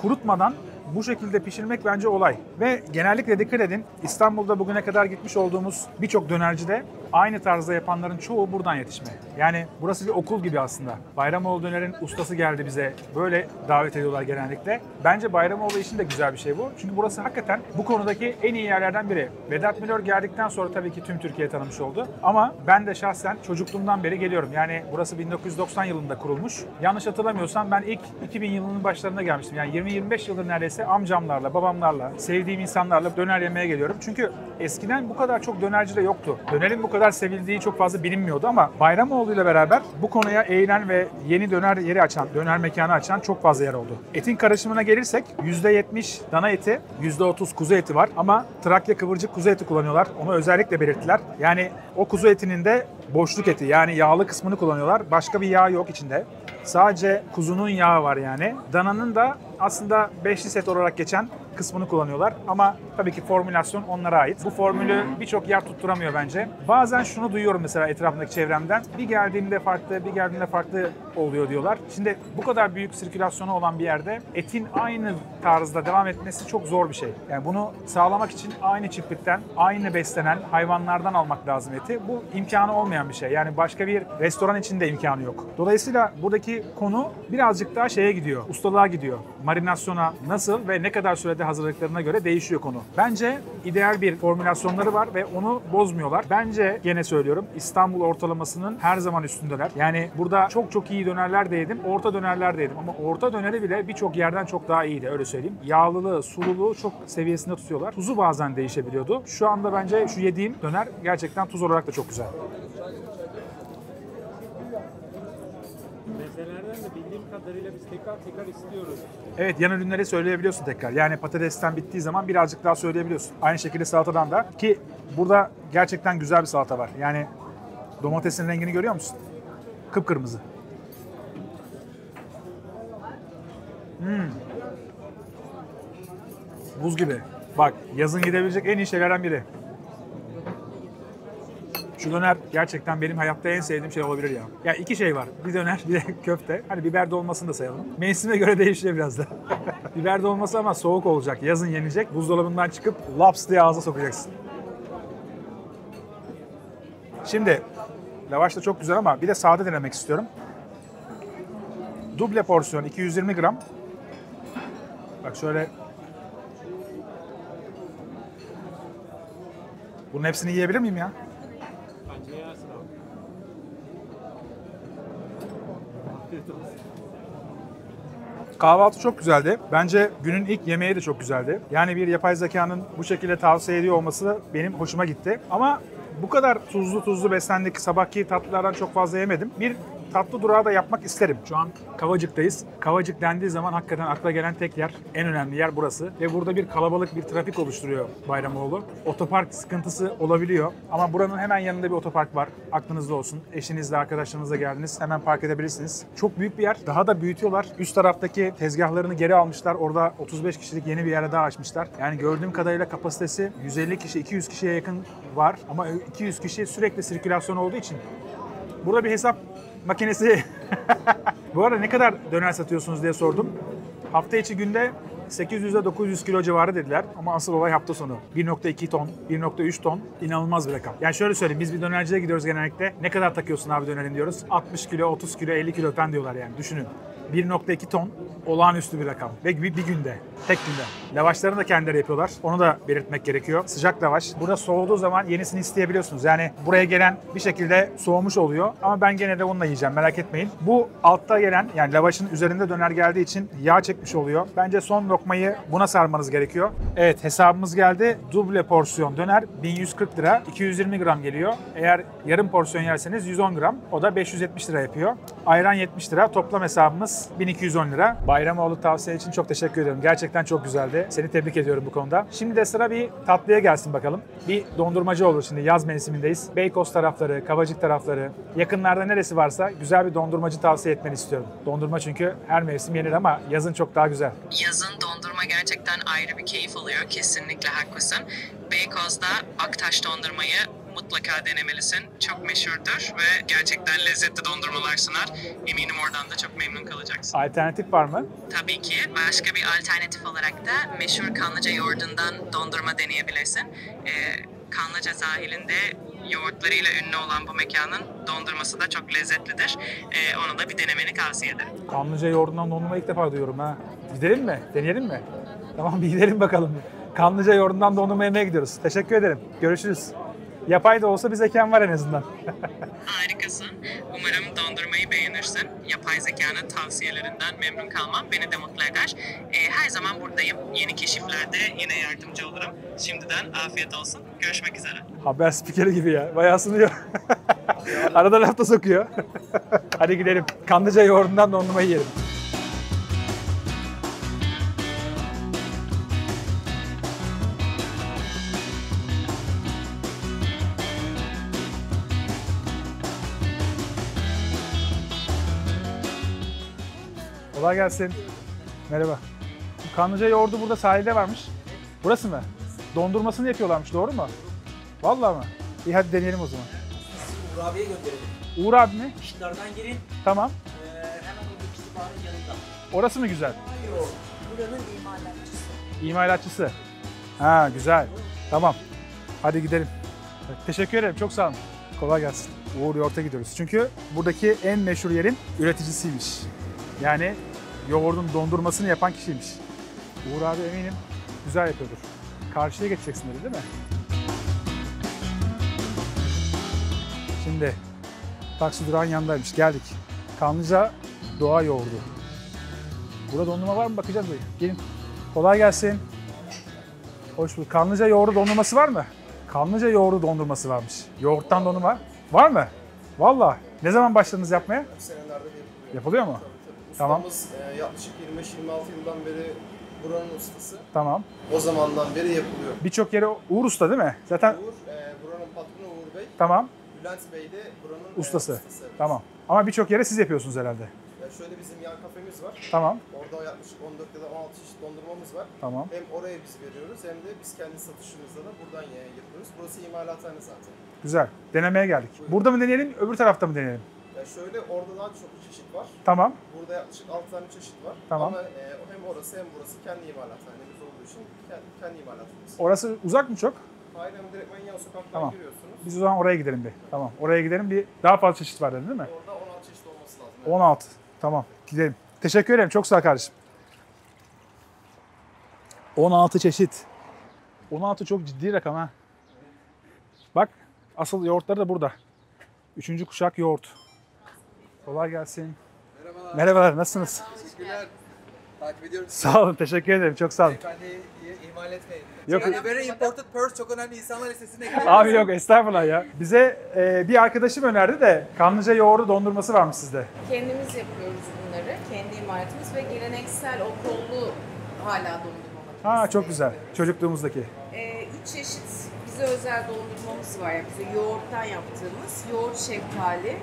kurutmadan bu şekilde pişirmek bence olay. Ve genellikle dikkat edin, İstanbul'da bugüne kadar gitmiş olduğumuz birçok dönercide aynı tarzda yapanların çoğu buradan yetişme. Yani burası bir okul gibi aslında. Bayramoğlu dönerin ustası geldi bize. Böyle davet ediyorlar genellikle. Bence Bayramoğlu için de güzel bir şey bu. Çünkü burası hakikaten bu konudaki en iyi yerlerden biri. Vedat Milor geldikten sonra tabii ki tüm Türkiye tanımış oldu. Ama ben de şahsen çocukluğumdan beri geliyorum. Yani burası 1990 yılında kurulmuş. Yanlış hatırlamıyorsam ben ilk 2000 yılının başlarında gelmiştim. Yani 20-25 yıldır neredeyse amcamlarla, babamlarla, sevdiğim insanlarla döner yemeye geliyorum. Çünkü eskiden bu kadar çok dönerci de yoktu. Dönerin bu kadar sevildiği çok fazla bilinmiyordu ama Bayramoğlu ile beraber bu konuya eğilen ve yeni döner yeri açan, döner mekanı açan çok fazla yer oldu. Etin karışımına gelirsek %70 dana eti, %30 kuzu eti var ama Trakya kıvırcık kuzu eti kullanıyorlar. Onu özellikle belirttiler. Yani o kuzu etinin de boşluk eti, yani yağlı kısmını kullanıyorlar. Başka bir yağ yok içinde. Sadece kuzunun yağı var yani. Dananın da aslında beşli set olarak geçen kısmını kullanıyorlar ama tabii ki formülasyon onlara ait. Bu formülü birçok yer tutturamıyor bence. Bazen şunu duyuyorum mesela etrafındaki çevremden. Bir geldiğimde farklı, bir geldiğinde farklı oluyor diyorlar. Şimdi bu kadar büyük sirkülasyonu olan bir yerde etin aynı tarzda devam etmesi çok zor bir şey. Yani bunu sağlamak için aynı çiftlikten, aynı beslenen hayvanlardan almak lazım eti. Bu imkanı olmayan bir şey. Yani başka bir restoran için de imkanı yok. Dolayısıyla buradaki konu birazcık daha şeye gidiyor, ustalığa gidiyor. Marinasyona nasıl ve ne kadar sürede hazırladıklarına göre değişiyor konu. Bence ideal bir formülasyonları var ve onu bozmuyorlar. Bence gene söylüyorum İstanbul ortalamasının her zaman üstündeler. Yani burada çok çok iyi dönerler de yedim, orta dönerler de yedim ama orta döneri bile birçok yerden çok daha iyiydi öyle söyleyeyim. Yağlılığı, sululuğu çok seviyesinde tutuyorlar. Tuzu bazen değişebiliyordu. Şu anda bence şu yediğim döner gerçekten tuz olarak da çok güzel. Mezelerden de bildiğim kadarıyla biz tekrar istiyoruz. Evet, yan ürünleri söyleyebiliyorsun tekrar. Yani patatesten bittiği zaman birazcık daha söyleyebiliyorsun. Aynı şekilde salatadan da, ki burada gerçekten güzel bir salata var. Yani domatesin rengini görüyor musun? Kıpkırmızı. Buz gibi. Bak, yazın gidebilecek en iyi şeylerden biri. Şu döner gerçekten benim hayatta en sevdiğim şey olabilir ya. Ya iki şey var. Bir döner, bir de köfte. Hani biber dolmasını da sayalım. Mevsime göre değişiyor biraz da. Biber dolması ama soğuk olacak. Yazın yenecek. Buzdolabından çıkıp laps diye ağza sokacaksın. Şimdi lavaş da çok güzel ama bir de sade denemek istiyorum. Duble porsiyon 220 gram. Bak şöyle. Bunun hepsini yiyebilir miyim ya? Bence yersin abi. Kahvaltı çok güzeldi. Bence günün ilk yemeği de çok güzeldi. Yani bir yapay zekanın bu şekilde tavsiye ediyor olması benim hoşuma gitti. Ama bu kadar tuzlu beslendik. Sabahki tatlılardan çok fazla yemedim. Bir tatlı durağı da yapmak isterim. Şu an Kavacık'tayız. Kavacık dendiği zaman hakikaten akla gelen tek yer, en önemli yer burası. Ve burada bir kalabalık bir trafik oluşturuyor Bayramoğlu. Otopark sıkıntısı olabiliyor. Ama buranın hemen yanında bir otopark var. Aklınızda olsun. Eşinizle, arkadaşlarınızla geldiniz. Hemen park edebilirsiniz. Çok büyük bir yer. Daha da büyütüyorlar. Üst taraftaki tezgahlarını geri almışlar. Orada 35 kişilik yeni bir yere daha açmışlar. Yani gördüğüm kadarıyla kapasitesi 150 kişi, 200 kişiye yakın var. Ama 200 kişi sürekli sirkülasyon olduğu için burada bir hesap makinesi. Bu arada ne kadar döner satıyorsunuz diye sordum. Hafta içi günde 800 ile 900 kilo civarı dediler ama asıl olay hafta sonu. 1.2 ton, 1.3 ton inanılmaz bir rakam. Yani şöyle söyleyeyim, biz bir dönerciye gidiyoruz genellikle. Ne kadar takıyorsun abi dönerin diyoruz. 60 kilo, 30 kilo, 50 kilo falan diyorlar yani düşünün. 1.2 ton olağanüstü bir rakam. Ve bir günde, tek günde. Lavaşlarını da kendileri yapıyorlar. Onu da belirtmek gerekiyor. Sıcak lavaş. Burada soğuduğu zaman yenisini isteyebiliyorsunuz. Yani buraya gelen bir şekilde soğumuş oluyor. Ama ben gene de onunla yiyeceğim, merak etmeyin. Bu altta gelen, yani lavaşın üzerinde döner geldiği için yağ çekmiş oluyor. Bence son lokmayı buna sarmanız gerekiyor. Evet, hesabımız geldi. Duble porsiyon döner 1140 lira. 220 gram geliyor. Eğer yarım porsiyon yerseniz 110 gram. O da 570 lira yapıyor. Ayran 70 lira. Toplam hesabımız 1210 lira. Bayramoğlu tavsiye için çok teşekkür ediyorum. Gerçekten çok güzeldi. Seni tebrik ediyorum bu konuda. Şimdi de sıra bir tatlıya gelsin bakalım. Bir dondurmacı olur şimdi. Yaz mevsimindeyiz. Beykoz tarafları, Kavacık tarafları, yakınlarda neresi varsa güzel bir dondurmacı tavsiye etmeni istiyorum. Dondurma çünkü her mevsim yenir ama yazın çok daha güzel. Yazın dondurma gerçekten ayrı bir keyif oluyor. Kesinlikle haklısın. Beykoz'da Aktaş dondurmayı mutlaka denemelisin. Çok meşhurdur ve gerçekten lezzetli dondurmalar sunar. Eminim oradan da çok memnun kalacaksın. Alternatif var mı? Tabii ki. Başka bir alternatif olarak da meşhur Kanlıca yoğurdundan dondurma deneyebilirsin. Kanlıca sahilinde yoğurtlarıyla ünlü olan bu mekanın dondurması da çok lezzetlidir. Onu da bir denemeni tavsiye ederim. Kanlıca yoğurdundan dondurma ilk defa duyuyorum ha. Gidelim mi? Deneyelim mi? Tamam, bir gidelim bakalım. Kanlıca yoğurdundan dondurma yemeye gidiyoruz. Teşekkür ederim. Görüşürüz. Yapay da olsa bir zekan var en azından. Harikasın. Umarım dondurmayı beğenirsin. Yapay zekanın tavsiyelerinden memnun kalmam beni de mutlu eder. Her zaman buradayım. Yeni keşiflerde yine yardımcı olurum. Şimdiden afiyet olsun. Görüşmek üzere. Haber spikeri gibi ya. Bayağı sunuyor. Arada laf da sokuyor. Hadi gidelim. Kanlıca yoğurdundan dondurma yiyelim. Kolay gelsin. Merhaba. Bu Kanlıca yoğurdu burada sahilde varmış. Burası mı? Dondurmasını yapıyorlarmış, doğru mu? Vallahi mı? İyi, hadi deneyelim o zaman. Uğur abiye gönderelim. Uğur abi mi? Işıklardan girin. Tamam. Hemen o kütüphanenin yanında. Orası mı güzel? Yok. Buranın imalatçısı. İmalatçısı. Ha, güzel. Tamam. Hadi gidelim. Evet, teşekkür ederim. Çok sağ olun. Kolay gelsin. Uğur Yoğurt'a gidiyoruz. Çünkü buradaki en meşhur yerin üreticisiymiş. Yani yoğurdun dondurmasını yapan kişiymiş. Uğur abi eminim güzel yapıyordur. Karşıya geçeceksin dedi, değil mi? Şimdi taksi durağın yanındaymış. Geldik. Kanlıca Doğa Yoğurdu. Burada dondurma var mı? Bakacağız böyle. Gelin. Kolay gelsin. Hoş bulduk. Kanlıca yoğurdu dondurması var mı? Kanlıca yoğurdu dondurması varmış. Yoğurttan dondurma var mı? Vallahi. Ne zaman başladınız yapmaya? Senelerde bir yapılıyor. Yapılıyor mu? Tamam. Ustamız yaklaşık 25-26 yıldan beri buranın ustası. Tamam. O zamandan beri yapılıyor. Birçok yere Uğur Usta değil mi? Zaten Uğur, buranın patronu Uğur Bey. tamam. Bülent Bey de buranın Ustası. ustası. Tamam. Ama birçok yere siz yapıyorsunuz herhalde. Şöyle bizim yan kafemiz var. Tamam. Orada yaklaşık 14 ya da 16 çeşit dondurmamız var. Tamam. Hem oraya biz veriyoruz hem de biz kendi satışımızda da buradan yapıyoruz. Burası imalathane zaten. Güzel. Denemeye geldik. Burada mı deneyelim, öbür tarafta mı deneyelim? Şöyle orada daha çok çeşit var. Tamam. Burada yaklaşık 6 tane çeşit var. Tamam. Ama hem orası hem burası kendi imalathanemiz olduğu için kendi imalathanemiz. Orası uzak mı çok? Aynen, direkt yan sokaktan Tamam. giriyorsunuz. Biz o zaman oraya gidelim bir. Tamam. Oraya gidelim. Bir daha fazla çeşit var dedin değil mi? Orada 16 çeşit olması lazım. 16. Tamam. Gidelim. Teşekkür ederim. Çok sağ ol kardeşim. 16 çeşit. 16 çok ciddi rakam ha. Bak, asıl yoğurtları da burada. 3. kuşak yoğurt. Kolay gelsin. Merhaba. Merhabalar, nasılsınız? Teşekkürler. Takip ediyorum. Sağ olun, teşekkür ederim. Çok sağ olun. Beyefendiyi ihmal etmeyin. Yok. Very important purse, çok önemli insanlar listesine ekleyin. Abi yok, estağfurullah ya. Bize bir arkadaşım önerdi de Kanlıca yoğurdu dondurması varmış sizde. Kendimiz yapıyoruz bunları. Kendi imalatımız ve geleneksel o kollu hala dondurma makinesi. Ha çok güzel. Çocukluğumuzdaki. 3 çeşit bize özel dondurmamız var. Yani bize yoğurttan yaptığımız yoğurt şeftali,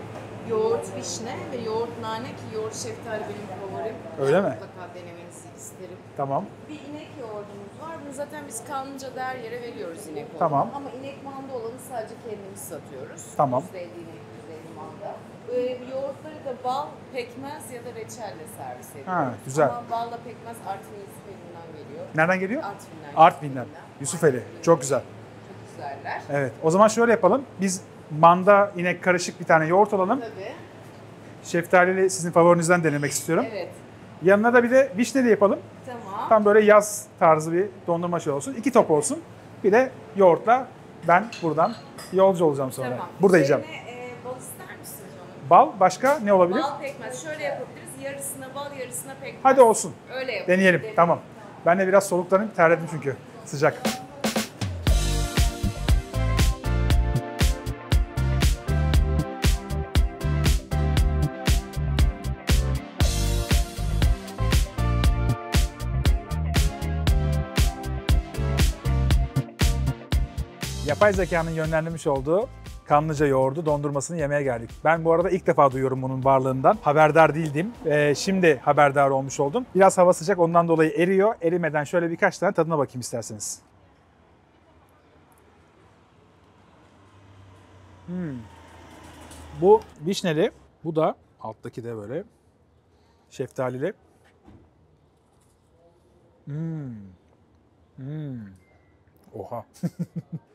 yoğurt vişne ve yoğurt nane ki yoğurt şeftali benim favorim. Öyle mi? Mutlaka denemenizi isterim. Tamam. Bir inek yoğurdumuz var. Bunu zaten biz Kanlıca'da her yere veriyoruz inek yoğurdu. Tamam. Ama inek manda olanı sadece kendimiz satıyoruz. Tamam. %50 inek, %50 manda. Yoğurtları da bal, pekmez ya da reçelle servis ediyoruz. Ha, güzel. Ama balla pekmez Artvin Yusufeli'nden geliyor. Nereden geliyor? Artvin'den. Artvin'den. Yusufeli. Çok güzel. Çok güzeller. Evet. O zaman şöyle yapalım. Biz manda, inek karışık bir tane yoğurt alalım. Tabii. Şeftalili sizin favorinizden denemek istiyorum. Evet. Yanına da bir de vişneli yapalım. Tamam. Tam böyle yaz tarzı bir dondurma şey olsun. 2 top olsun. Bir de yoğurtla ben buradan yolcu olacağım sonra. Tamam. Burada yiyeceğim. Üzerine, bal ister misiniz onu? Bal başka ne olabilir? Bal pekmez. Şöyle yapabiliriz. Yarısına bal, yarısına pekmez. Hadi olsun. Öyle yapalım. Deneyelim. Tamam. Ben de biraz soluklanayım. Terledim çünkü. Sıcak. Yapay zekanın yönlendirmiş olduğu Kanlıca yoğurdu dondurmasını yemeye geldik. Ben bu arada ilk defa duyuyorum bunun varlığından. Haberdar değildim. Şimdi haberdar olmuş oldum. Biraz hava sıcak ondan dolayı eriyor. Erimeden şöyle birkaç tane tadına bakayım isterseniz. Bu vişneli. Bu da alttaki de böyle şeftalili. Oha.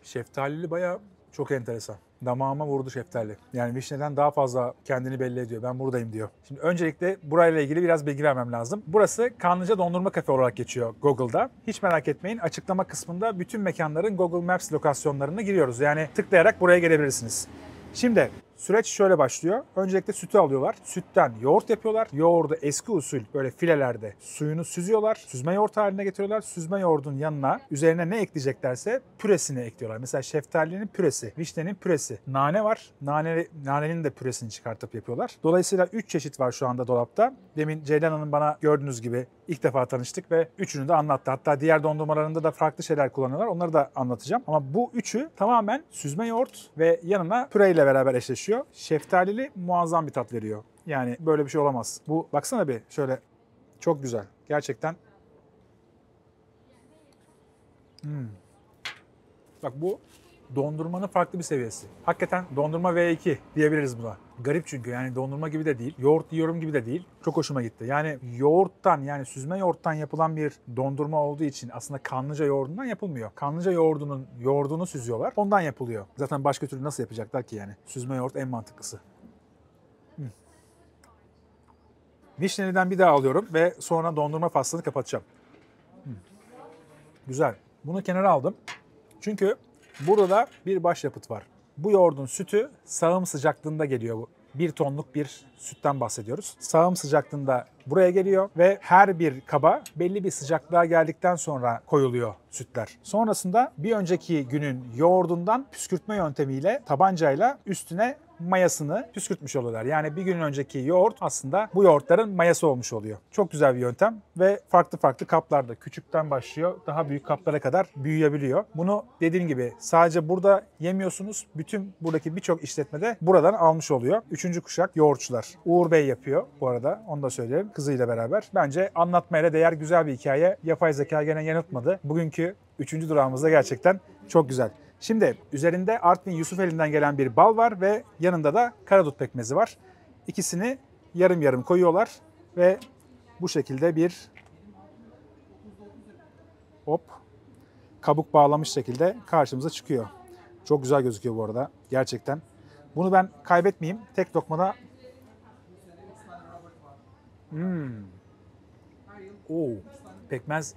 Şeftalili bayağı çok enteresan. Damağıma vurdu şeftali. Yani vişneden daha fazla kendini belli ediyor. Ben buradayım diyor. Şimdi öncelikle burayla ilgili biraz bilgi vermem lazım. Burası Kanlıca Dondurma Kafe olarak geçiyor Google'da. Hiç merak etmeyin. Açıklama kısmında bütün mekanların Google Maps lokasyonlarına giriyoruz. Yani tıklayarak buraya gelebilirsiniz. Şimdi süreç şöyle başlıyor. Öncelikle sütü alıyorlar. Sütten yoğurt yapıyorlar. Yoğurdu eski usul böyle filelerde suyunu süzüyorlar. Süzme yoğurt haline getiriyorlar. Süzme yoğurdun yanına üzerine ne ekleyeceklerse püresini ekliyorlar. Mesela şeftalinin püresi, vişnenin püresi, nane var. Nanenin de püresini çıkartıp yapıyorlar. Dolayısıyla 3 çeşit var şu anda dolapta. Demin Ceylan Hanım bana gördüğünüz gibi ilk defa tanıştık ve üçünü de anlattı. Hatta diğer dondurmalarında da farklı şeyler kullanıyorlar. Onları da anlatacağım. Ama bu üçü tamamen süzme yoğurt ve yanına püreyle beraber eşleşiyor. Şeftalili muazzam bir tat veriyor. Yani böyle bir şey olamaz. Bu baksana bir şöyle çok güzel. Gerçekten. Bak bu dondurmanın farklı bir seviyesi. Hakikaten dondurma V2 diyebiliriz buna. Garip çünkü yani dondurma gibi de değil. Yoğurt yiyorum gibi de değil. Çok hoşuma gitti. Yani yoğurttan yani süzme yoğurttan yapılan bir dondurma olduğu için aslında Kanlıca yoğurdundan yapılmıyor. Kanlıca yoğurdunu süzüyorlar. Ondan yapılıyor. Zaten başka türlü nasıl yapacaklar ki yani? Süzme yoğurt en mantıklısı. Vişneli'den bir daha alıyorum ve sonra dondurma faslını kapatacağım. Güzel. Bunu kenara aldım. Çünkü burada da bir başyapıt var. Bu yoğurdun sütü sağım sıcaklığında geliyor bu. 1 tonluk bir sütten bahsediyoruz. Sağım sıcaklığında buraya geliyor ve her bir kaba belli bir sıcaklığa geldikten sonra koyuluyor sütler. Sonrasında bir önceki günün yoğurdundan püskürtme yöntemiyle tabancayla üstüne mayasını püskürtmüş oluyorlar. Yani bir gün önceki yoğurt aslında bu yoğurtların mayası olmuş oluyor. Çok güzel bir yöntem ve farklı farklı kaplarda küçükten başlıyor daha büyük kaplara kadar büyüyebiliyor. Bunu dediğim gibi sadece burada yemiyorsunuz. Bütün buradaki birçok işletmede buradan almış oluyor. 3. kuşak yoğurtçular. Uğur Bey yapıyor bu arada. Onu da söyleyeyim. Kızıyla beraber. Bence anlatmaya değer güzel bir hikaye. Yapay zeka gene yanıltmadı. Bugünkü 3. durağımızda gerçekten çok güzel. Şimdi üzerinde Artvin Yusufeli'nden gelen bir bal var ve yanında da karadut pekmezi var. İkisini yarım yarım koyuyorlar ve bu şekilde bir kabuk bağlamış şekilde karşımıza çıkıyor. Çok güzel gözüküyor bu arada gerçekten. Bunu ben kaybetmeyeyim. Tek lokmada pekmez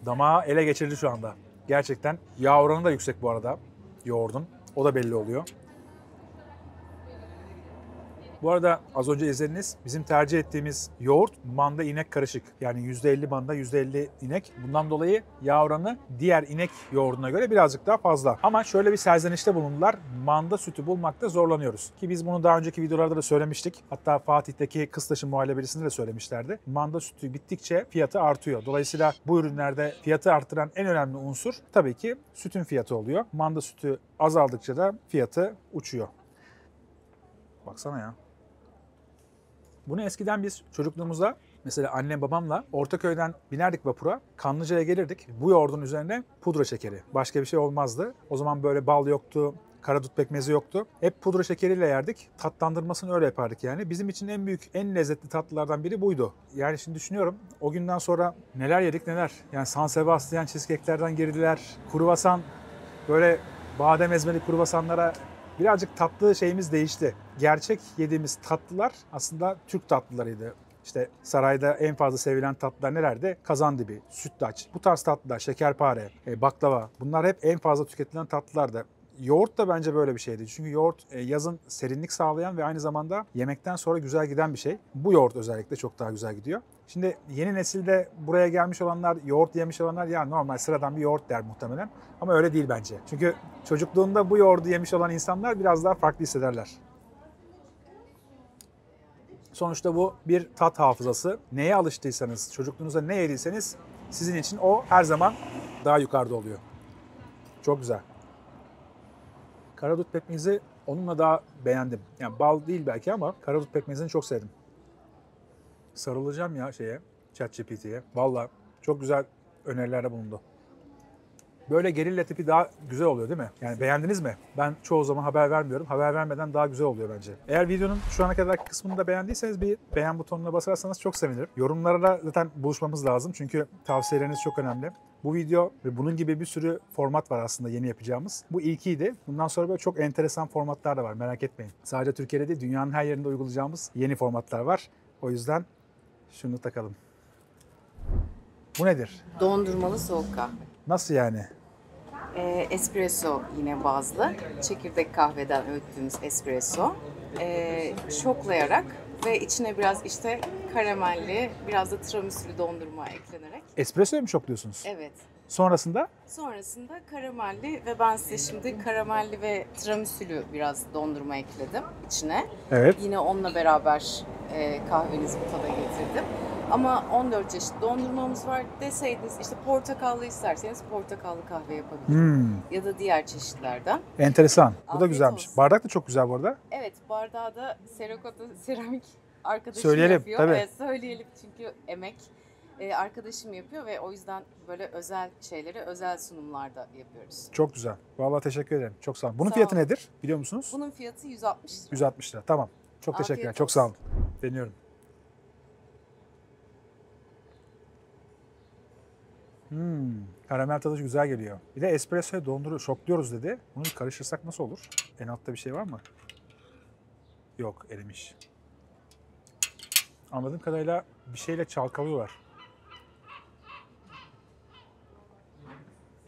damağı ele geçirdi şu anda. Gerçekten yağ oranı da yüksek bu arada yoğurdun. O da belli oluyor. Bu arada az önce izlediniz. Bizim tercih ettiğimiz yoğurt manda inek karışık. Yani %50 manda, %50 inek. Bundan dolayı yağ oranı diğer inek yoğurduna göre birazcık daha fazla. Ama şöyle bir serzenişte bulundular. Manda sütü bulmakta zorlanıyoruz. Ki biz bunu daha önceki videolarda da söylemiştik. Hatta Fatih'teki Kıstaş'ın muhallebicisinde de söylemişlerdi. Manda sütü bittikçe fiyatı artıyor. Dolayısıyla bu ürünlerde fiyatı artıran en önemli unsur tabii ki sütün fiyatı oluyor. Manda sütü azaldıkça da fiyatı uçuyor. Baksana ya. Bunu eskiden biz çocukluğumuzda mesela annem babamla Ortaköy'den binerdik vapura, Kanlıca'ya gelirdik. Bu yoğurdun üzerine pudra şekeri. Başka bir şey olmazdı. O zaman böyle bal yoktu, karadut pekmezi yoktu. Hep pudra şekeriyle yerdik. Tatlandırmasını öyle yapardık yani. Bizim için en büyük, en lezzetli tatlılardan biri buydu. Yani şimdi düşünüyorum o günden sonra neler yedik neler. Yani San Sebastian cheesecake'lerden girdiler. Kruvasan, böyle badem ezmeli kruvasanlara birazcık tatlı şeyimiz değişti. Gerçek yediğimiz tatlılar aslında Türk tatlılarıydı. İşte sarayda en fazla sevilen tatlılar nelerdi? Kazandibi, sütlaç, bu tarz tatlılar, şekerpare, baklava. Bunlar hep en fazla tüketilen tatlılardı. Yoğurt da bence böyle bir şeydi. Çünkü yoğurt yazın serinlik sağlayan ve aynı zamanda yemekten sonra güzel giden bir şey. Bu yoğurt özellikle çok daha güzel gidiyor. Şimdi yeni nesilde buraya gelmiş olanlar, yoğurt yemiş olanlar ya normal sıradan bir yoğurt der muhtemelen. Ama öyle değil bence. Çünkü çocukluğunda bu yoğurdu yemiş olan insanlar biraz daha farklı hissederler. Sonuçta bu bir tat hafızası. Neye alıştıysanız, çocukluğunuzda ne yediyseniz sizin için o her zaman daha yukarıda oluyor. Çok güzel. Karadut pekmezi onunla daha beğendim. Yani bal değil belki ama karadut pekmezini çok sevdim. Sarılacağım ya ChatGPT'ye. Vallahi çok güzel önerilerde bulundu. Böyle gerilla tipi daha güzel oluyor değil mi? Yani beğendiniz mi? Ben çoğu zaman haber vermiyorum. Haber vermeden daha güzel oluyor bence. Eğer videonun şu ana kadarki kısmını da beğendiyseniz bir beğen butonuna basarsanız çok sevinirim. Yorumlara da zaten buluşmamız lazım. Çünkü tavsiyeleriniz çok önemli. Bu video ve bunun gibi bir sürü format var aslında yeni yapacağımız. Bu ilkiydi. Bundan sonra böyle çok enteresan formatlar da var. Merak etmeyin. Sadece Türkiye'de değil, dünyanın her yerinde uygulayacağımız yeni formatlar var. O yüzden şunu takalım. Bu nedir? Dondurmalı soğuk kahve. Nasıl yani? Espresso yine bazlı. Çekirdek kahveden öğüttüğümüz espresso. Şoklayarak ve içine biraz işte karamelli, biraz da tiramisu dondurma eklenerek. Espresso'yu mu şokluyorsunuz? Evet. Sonrasında? Sonrasında karamelli ve ben size şimdi karamelli ve tiramisülü biraz dondurma ekledim içine. Evet. Yine onunla beraber kahvenizi bu tada getirdim. Ama 14 çeşit dondurmamız var deseydiniz işte portakallı isterseniz portakallı kahve yapabilirim. Ya da diğer çeşitlerden. Enteresan. Bu da Afiyet güzelmiş. olsun. Bardak da çok güzel bu arada. Evet, bardağı da seramik arkadaşım Söyleyelim, yapıyor. tabii. Evet, söyleyelim çünkü emek arkadaşım yapıyor ve o yüzden böyle özel şeyleri özel sunumlarda yapıyoruz. Çok güzel. Vallahi teşekkür ederim. Çok sağ olun. Bunun Sağ fiyatı olun. nedir biliyor musunuz? Bunun fiyatı 160 lira. 160 lira. Tamam. Çok Afiyet teşekkürler. olsun. Çok sağ olun. Deniyorum. Karamel tadı güzel geliyor. Bir de espressoya şokluyoruz dedi. Bunu karıştırsak nasıl olur? En altta bir şey var mı? Yok, erimiş. Anladığım kadarıyla bir şeyle çalkalıyorlar.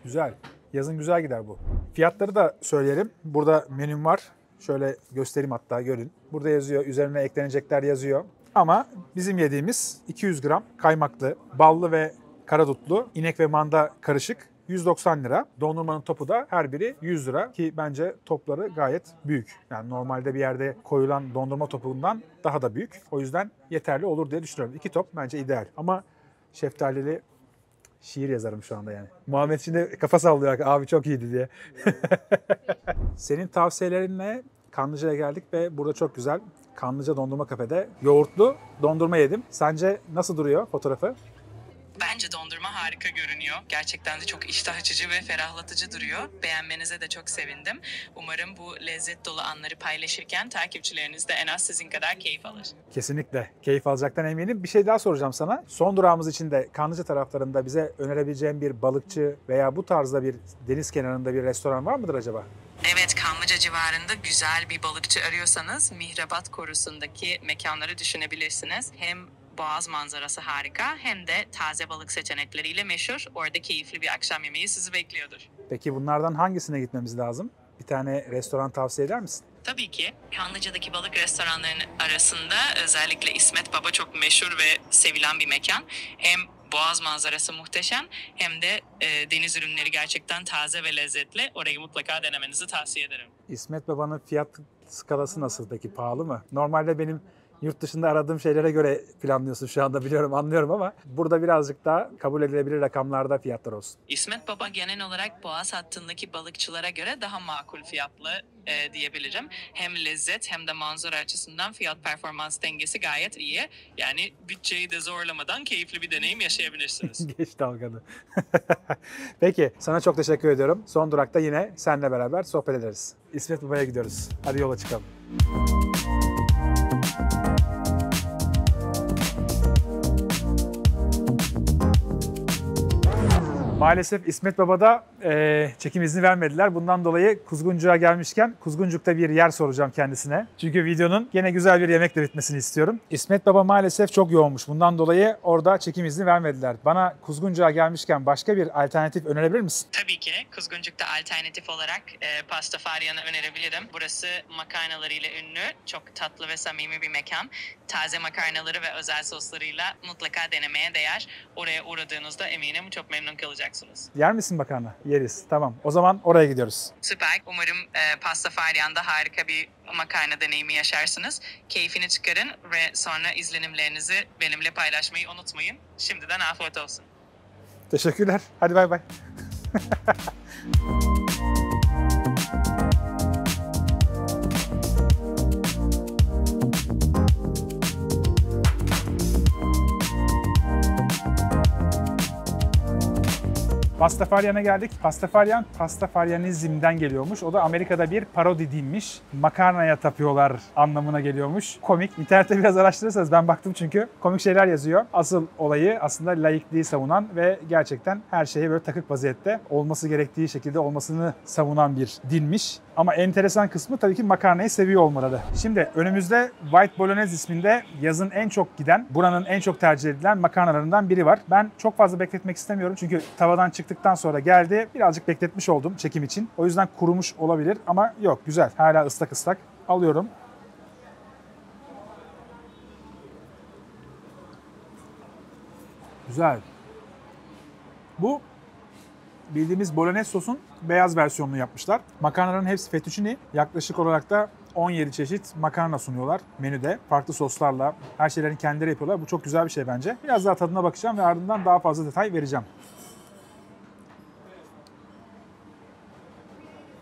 Güzel. Yazın güzel gider bu. Fiyatları da söyleyelim. Burada menüm var. Şöyle göstereyim hatta görün. Burada yazıyor. Üzerine eklenecekler yazıyor. Ama bizim yediğimiz 200 gram kaymaklı, ballı ve karadutlu, inek ve manda karışık 190 lira. Dondurmanın topu da her biri 100 lira ki bence topları gayet büyük. Yani normalde bir yerde koyulan dondurma topundan daha da büyük. O yüzden yeterli olur diye düşünüyorum. 2 top bence ideal. Ama şeftalili şiir yazarım şu anda yani. Muhammed şimdi kafa sallıyor abi çok iyiydi diye. Senin tavsiyelerinle Kanlıca'ya geldik ve burada çok güzel Kanlıca Dondurma Kafede yoğurtlu dondurma yedim. Sence nasıl duruyor fotoğrafı? Bence dondurma harika görünüyor. Gerçekten de çok iştah açıcı ve ferahlatıcı duruyor. Beğenmenize de çok sevindim. Umarım bu lezzet dolu anları paylaşırken takipçileriniz de en az sizin kadar keyif alır. Kesinlikle. Keyif alacaktan eminim. Bir şey daha soracağım sana. Son durağımız için de Kanlıca taraflarında bize önerebileceğin bir balıkçı veya bu tarzda bir deniz kenarında bir restoran var mıdır acaba? Evet, Kanlıca civarında güzel bir balıkçı arıyorsanız Mihrabat Korusu'ndaki mekanları düşünebilirsiniz. Hem boğaz manzarası harika hem de taze balık seçenekleriyle meşhur. Orada keyifli bir akşam yemeği sizi bekliyordur. Peki bunlardan hangisine gitmemiz lazım? Bir tane restoran tavsiye eder misin? Tabii ki. Kanlıca'daki balık restoranlarının arasında özellikle İsmet Baba çok meşhur ve sevilen bir mekan. Hem boğaz manzarası muhteşem hem de deniz ürünleri gerçekten taze ve lezzetli. Orayı mutlaka denemenizi tavsiye ederim. İsmet Baba'nın fiyat skalası nasıl peki? Pahalı mı? Normalde benim yurt dışında aradığım şeylere göre planlıyorsun şu anda, biliyorum, anlıyorum, ama burada birazcık daha kabul edilebilir rakamlarda fiyatlar olsun. İsmet Baba genel olarak boğaz hattındaki balıkçılara göre daha makul fiyatlı diyebilirim. Hem lezzet hem de manzara açısından fiyat performans dengesi gayet iyi. Yani bütçeyi de zorlamadan keyifli bir deneyim yaşayabilirsiniz. Geç dalganı. Peki, sana çok teşekkür ediyorum. Son durakta yine seninle beraber sohbet ederiz. İsmet Baba'ya gidiyoruz. Hadi yola çıkalım. Maalesef İsmet Baba'da çekim izni vermediler. Bundan dolayı Kuzguncuk'a gelmişken Kuzguncuk'ta bir yer soracağım kendisine. Çünkü videonun yine güzel bir yemekle bitmesini istiyorum. İsmet Baba maalesef çok yoğunmuş. Bundan dolayı orada çekim izni vermediler. Bana Kuzguncuk'a gelmişken başka bir alternatif önerebilir misin? Tabii ki Kuzguncuk'ta alternatif olarak Pastafaryan'ı önerebilirim. Burası makarnalarıyla ünlü, çok tatlı ve samimi bir mekan. Taze makarnaları ve özel soslarıyla mutlaka denemeye değer. Oraya uğradığınızda eminim çok memnun kalacaksınız. Yer misin makarna? Yeriz. Tamam. O zaman oraya gidiyoruz. Süper. Umarım Pastafaryan'da harika bir makarna deneyimi yaşarsınız. Keyfini çıkarın ve sonra izlenimlerinizi benimle paylaşmayı unutmayın. Şimdiden afiyet olsun. Teşekkürler. Hadi bay bay. Pastafaryan'a geldik. Pastafaryan, Pastafaryanizm'den geliyormuş. O da Amerika'da bir parodi dinmiş. Makarnaya tapıyorlar anlamına geliyormuş. Komik. İnternette biraz araştırırsanız, ben baktım çünkü, komik şeyler yazıyor. Asıl olayı aslında laikliği savunan ve gerçekten her şeye böyle takık vaziyette olması gerektiği şekilde olmasını savunan bir dinmiş. Ama enteresan kısmı tabii ki makarnayı seviyor olmaları. Şimdi önümüzde White Bolognese isminde yazın en çok giden, buranın en çok tercih edilen makarnalarından biri var. Ben çok fazla bekletmek istemiyorum çünkü tavadan çıktıktan sonra geldi. Birazcık bekletmiş oldum çekim için. O yüzden kurumuş olabilir ama yok, güzel. Hala ıslak ıslak. Alıyorum. Güzel. Bu bildiğimiz bolognese sosun beyaz versiyonunu yapmışlar. Makarnaların hepsi fettuccine. Yaklaşık olarak da 17 çeşit makarna sunuyorlar menüde. Farklı soslarla her şeylerini kendileri yapıyorlar. Bu çok güzel bir şey bence. Biraz daha tadına bakacağım ve ardından daha fazla detay vereceğim.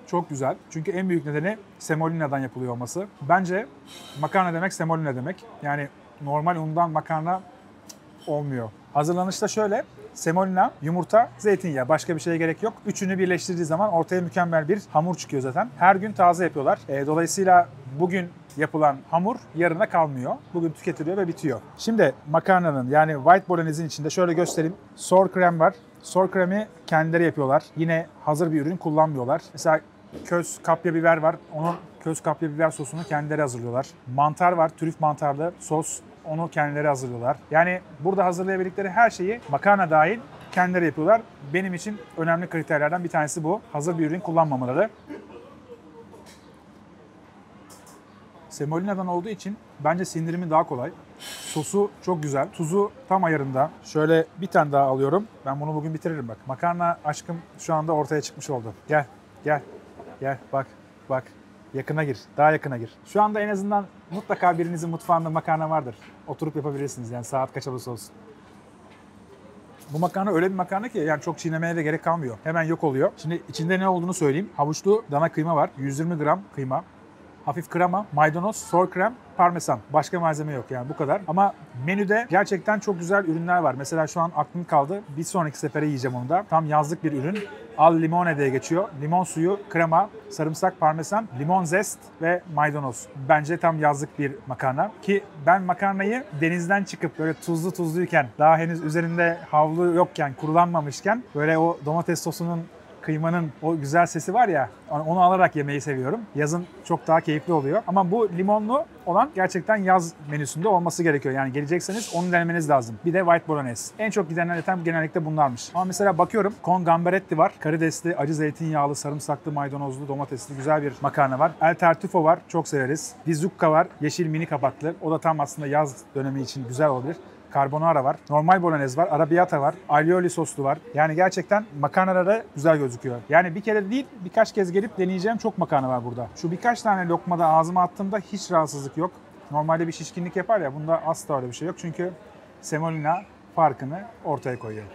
Çok güzel. Çünkü en büyük nedeni semolina'dan yapılıyor olması. Bence makarna demek semolina demek. Yani normal undan makarna olmuyor. Hazırlanışta şöyle: semolina, yumurta, zeytinyağı. Başka bir şeye gerek yok. Üçünü birleştirdiği zaman ortaya mükemmel bir hamur çıkıyor zaten. Her gün taze yapıyorlar. Dolayısıyla bugün yapılan hamur yarına kalmıyor. Bugün tüketiliyor ve bitiyor. Şimdi makarnanın, yani White Bolognese'in içinde şöyle göstereyim. Sour krem var. Sour kremi kendileri yapıyorlar. Yine hazır bir ürün kullanmıyorlar. Mesela köz kapya biber var. Onun köz kapya biber sosunu kendileri hazırlıyorlar. Mantar var. Trüf mantarlı sos. Onu kendileri hazırlıyorlar. Yani burada hazırlayabildikleri her şeyi, makarna dahil, kendileri yapıyorlar. Benim için önemli kriterlerden bir tanesi bu. Hazır bir ürün kullanmamaları. Semolina'dan olduğu için bence sindirimi daha kolay. Sosu çok güzel. Tuzu tam ayarında. Şöyle bir tane daha alıyorum. Ben bunu bugün bitiririm bak. Makarna aşkım şu anda ortaya çıkmış oldu. Gel, gel, gel. Bak, bak. Yakına gir. Daha yakına gir. Şu anda en azından mutlaka birinizin mutfağında makarna vardır. Oturup yapabilirsiniz yani, saat kaç olursa olsun. Bu makarna öyle bir makarna ki yani çok çiğnemeye de gerek kalmıyor. Hemen yok oluyor. Şimdi içinde ne olduğunu söyleyeyim. Havuçlu dana kıyma var. 120 gram kıyma. Hafif krema, maydanoz, sour krem, parmesan. Başka malzeme yok yani, bu kadar. Ama menüde gerçekten çok güzel ürünler var. Mesela şu an aklım kaldı. Bir sonraki sefere yiyeceğim onu da. Tam yazlık bir ürün. Al limone diye geçiyor. Limon suyu, krema, sarımsak, parmesan, limon zest ve maydanoz. Bence tam yazlık bir makarna. Ki ben makarnayı denizden çıkıp böyle tuzlu tuzluyken, daha henüz üzerinde havlu yokken, kurulanmamışken, böyle o domates sosunun kıymanın o güzel sesi var ya, onu alarak yemeyi seviyorum. Yazın çok daha keyifli oluyor. Ama bu limonlu olan gerçekten yaz menüsünde olması gerekiyor. Yani gelecekseniz onu denemeniz lazım. Bir de white bolognese. En çok gidenler genellikle bunlarmış. Ama mesela bakıyorum con gamberetti var. Karidesli, acı zeytinyağlı, sarımsaklı, maydanozlu, domatesli güzel bir makarna var. El tartufo var. Çok severiz. Dizukka var. Yeşil mini kapaklı. O da tam aslında yaz dönemi için güzel olabilir. Carbonara var. Normal bolognese var. Arrabbiata var. Aioli soslu var. Yani gerçekten makarnaları güzel gözüküyor. Yani bir kere değil birkaç kez gelip deneyeceğim çok makarna var burada. Şu birkaç tane lokmada ağzıma attığımda hiç rahatsızlık yok. Normalde bir şişkinlik yapar ya, bunda asla öyle bir şey yok. Çünkü semolina farkını ortaya koyuyor.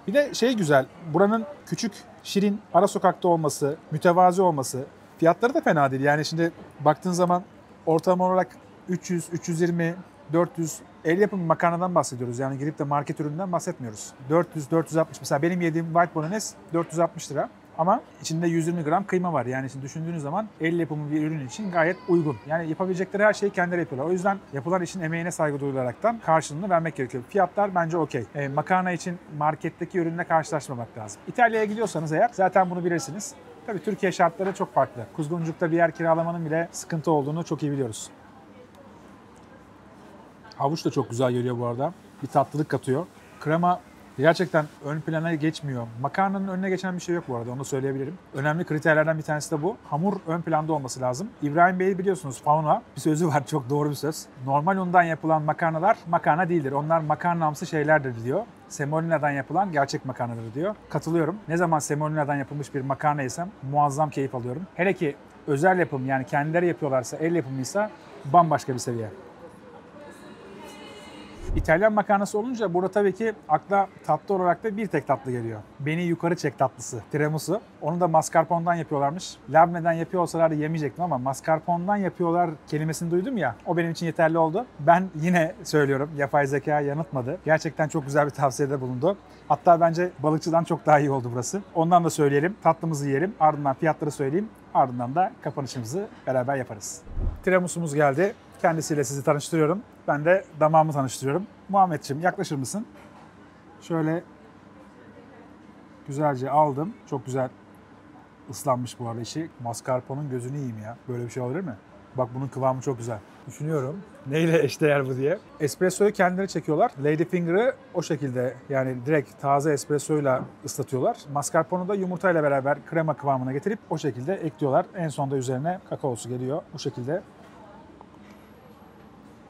Bir de şey güzel, buranın küçük, şirin, ara sokakta olması, mütevazi olması. Fiyatları da fena değil. Yani şimdi baktığın zaman ortalama olarak 300, 320, 400 el yapımı makarnadan bahsediyoruz. Yani girip de market ürününden bahsetmiyoruz. 400, 460. Mesela benim yediğim white bolognese 460 lira. Ama içinde 120 gram kıyma var. Yani şimdi düşündüğünüz zaman el yapımı bir ürün için gayet uygun. Yani yapabilecekleri her şeyi kendileri yapıyorlar. O yüzden yapılan işin emeğine saygı duyularaktan karşılığını vermek gerekiyor. Fiyatlar bence okey. Makarna için marketteki ürünle karşılaşmamak lazım. İtalya'ya gidiyorsanız eğer zaten bunu bilirsiniz. Tabii Türkiye şartları çok farklı. Kuzguncuk'ta bir yer kiralamanın bile sıkıntı olduğunu çok iyi biliyoruz. Havuç da çok güzel geliyor bu arada. Bir tatlılık katıyor. Krema gerçekten ön plana geçmiyor. Makarnanın önüne geçen bir şey yok bu arada, onu söyleyebilirim. Önemli kriterlerden bir tanesi de bu. Hamur ön planda olması lazım. İbrahim Bey'i biliyorsunuz, fauna bir sözü var, çok doğru bir söz. Normal undan yapılan makarnalar makarna değildir. Onlar makarnamsı şeylerdir diyor. Semolina'dan yapılan gerçek makarnadır diyor. Katılıyorum. Ne zaman semolina'dan yapılmış bir makarna yesem muazzam keyif alıyorum. Hele ki özel yapım, yani kendileri yapıyorlarsa, el yapımıysa bambaşka bir seviye. İtalyan makarnası olunca burada tabii ki akla tatlı olarak da bir tek tatlı geliyor. Beni yukarı çek tatlısı, tiramisu. Onu da mascarpone'dan yapıyorlarmış. Labne'den yapıyor olsalardı yemeyecektim ama mascarpone'dan yapıyorlar kelimesini duydum ya, o benim için yeterli oldu. Ben yine söylüyorum, yapay zeka yanıltmadı. Gerçekten çok güzel bir tavsiyede bulundu. Hatta bence balıkçıdan çok daha iyi oldu burası. Ondan da söyleyelim, tatlımızı yiyelim, ardından fiyatları söyleyeyim, ardından da kapanışımızı beraber yaparız. Tiramisu'muz geldi. Kendisiyle sizi tanıştırıyorum. Ben de damağımı tanıştırıyorum. Muhammedciğim, yaklaşır mısın? Şöyle güzelce aldım. Çok güzel ıslanmış bu arada işi. Mascarpone'un gözünü yiyeyim ya. Böyle bir şey olabilir mi? Bak bunun kıvamı çok güzel. Düşünüyorum neyle eşdeğer bu diye. Espressoyu kendileri çekiyorlar. Ladyfinger'ı o şekilde, yani direkt taze espressoyla ıslatıyorlar. Mascarpone'u da yumurtayla beraber krema kıvamına getirip o şekilde ekliyorlar. En sonda üzerine kakaosu geliyor. Bu şekilde.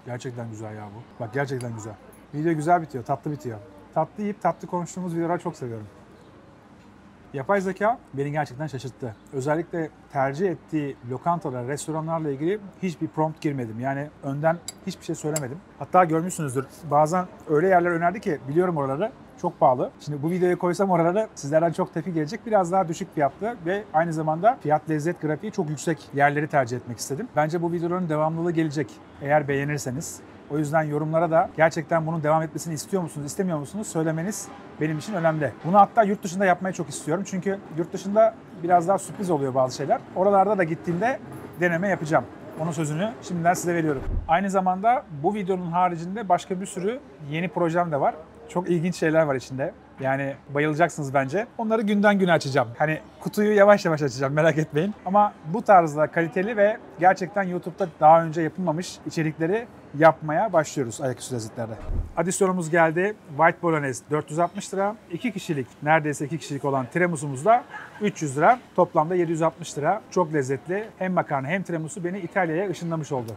Gerçekten güzel ya bu. Bak gerçekten güzel. Video güzel bitiyor, tatlı bitiyor. Tatlı yiyip tatlı konuştuğumuz videoları çok seviyorum. Yapay zeka beni gerçekten şaşırttı. Özellikle tercih ettiği lokantalar, restoranlarla ilgili hiçbir prompt girmedim. Yani önden hiçbir şey söylemedim. Hatta görmüşsünüzdür. Bazen öyle yerler önerdi ki biliyorum oraları. Çok pahalı. Şimdi bu videoyu koysam oralara sizlerden çok tepki gelecek. Biraz daha düşük fiyatlı ve aynı zamanda fiyat lezzet grafiği çok yüksek yerleri tercih etmek istedim. Bence bu videoların devamlılığı gelecek eğer beğenirseniz. O yüzden yorumlara da gerçekten bunun devam etmesini istiyor musunuz, istemiyor musunuz söylemeniz benim için önemli. Bunu hatta yurt dışında yapmayı çok istiyorum. Çünkü yurt dışında biraz daha sürpriz oluyor bazı şeyler. Oralarda da gittiğimde deneme yapacağım. Onun sözünü şimdiden size veriyorum. Aynı zamanda bu videonun haricinde başka bir sürü yeni projem de var. Çok ilginç şeyler var içinde. Yani bayılacaksınız bence. Onları günden güne açacağım. Hani kutuyu yavaş yavaş açacağım, merak etmeyin. Ama bu tarzda kaliteli ve gerçekten YouTube'da daha önce yapılmamış içerikleri yapmaya başlıyoruz ayaküstü lezzetlerde. Adisyonumuz geldi. White Bolognese 460 lira. 2 kişilik, neredeyse 2 kişilik olan tiramisumuz da 300 lira. Toplamda 760 lira. Çok lezzetli. Hem makarna hem tiramisu beni İtalya'ya ışınlamış oldu.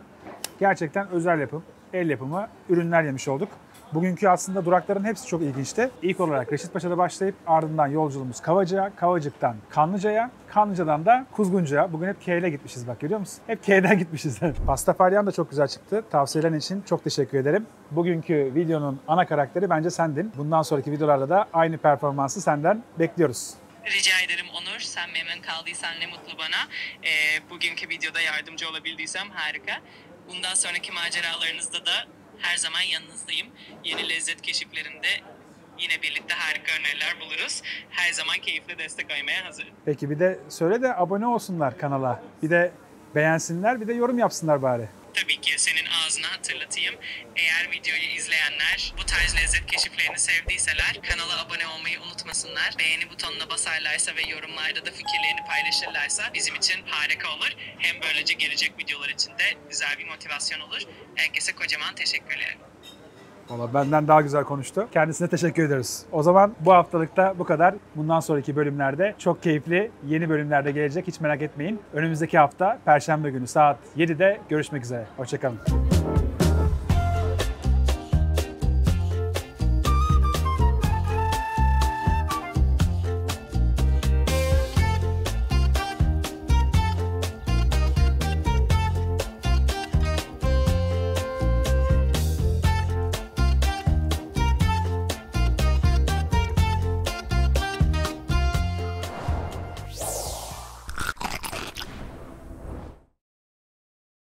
Gerçekten özel yapım, el yapımı ürünler yemiş olduk. Bugünkü aslında durakların hepsi çok ilginçti. İlk olarak Reşitpaşa'da başlayıp ardından yolculuğumuz Kavacık'a, Kavacık'tan Kanlıca'ya, Kanlıca'dan da Kuzguncu'ya. Bugün hep K ile gitmişiz bak, görüyor musun? Hep K'den gitmişiz. Pasta Faryan da çok güzel çıktı. Tavsiyelerin için çok teşekkür ederim. Bugünkü videonun ana karakteri bence sendin. Bundan sonraki videolarda da aynı performansı senden bekliyoruz. Rica ederim Onur. Sen memnun kaldıysan ne mutlu bana. Bugünkü videoda yardımcı olabildiysem harika. Bundan sonraki maceralarınızda da her zaman yanınızdayım. Yeni lezzet keşiflerinde yine birlikte harika öneriler buluruz. Her zaman keyifle destek olmaya hazırım. Peki bir de söyle de abone olsunlar kanala. Bir de beğensinler, bir de yorum yapsınlar bari. Tabii ki senin ağzına hatırlatayım. Eğer videoyu izleyenler bu tarz lezzet keşiflerini sevdiyseler kanala abone olmayı unutmasınlar. Beğeni butonuna basarlarsa ve yorumlarda da fikirlerini paylaşırlarsa bizim için harika olur. Hem böylece gelecek videolar için de güzel bir motivasyon olur. Herkese kocaman teşekkür ederim. Valla benden daha güzel konuştu. Kendisine teşekkür ederiz. O zaman bu haftalıkta bu kadar. Bundan sonraki bölümlerde çok keyifli yeni bölümlerde gelecek. Hiç merak etmeyin. Önümüzdeki hafta Perşembe günü saat 7'de görüşmek üzere. Hoşçakalın.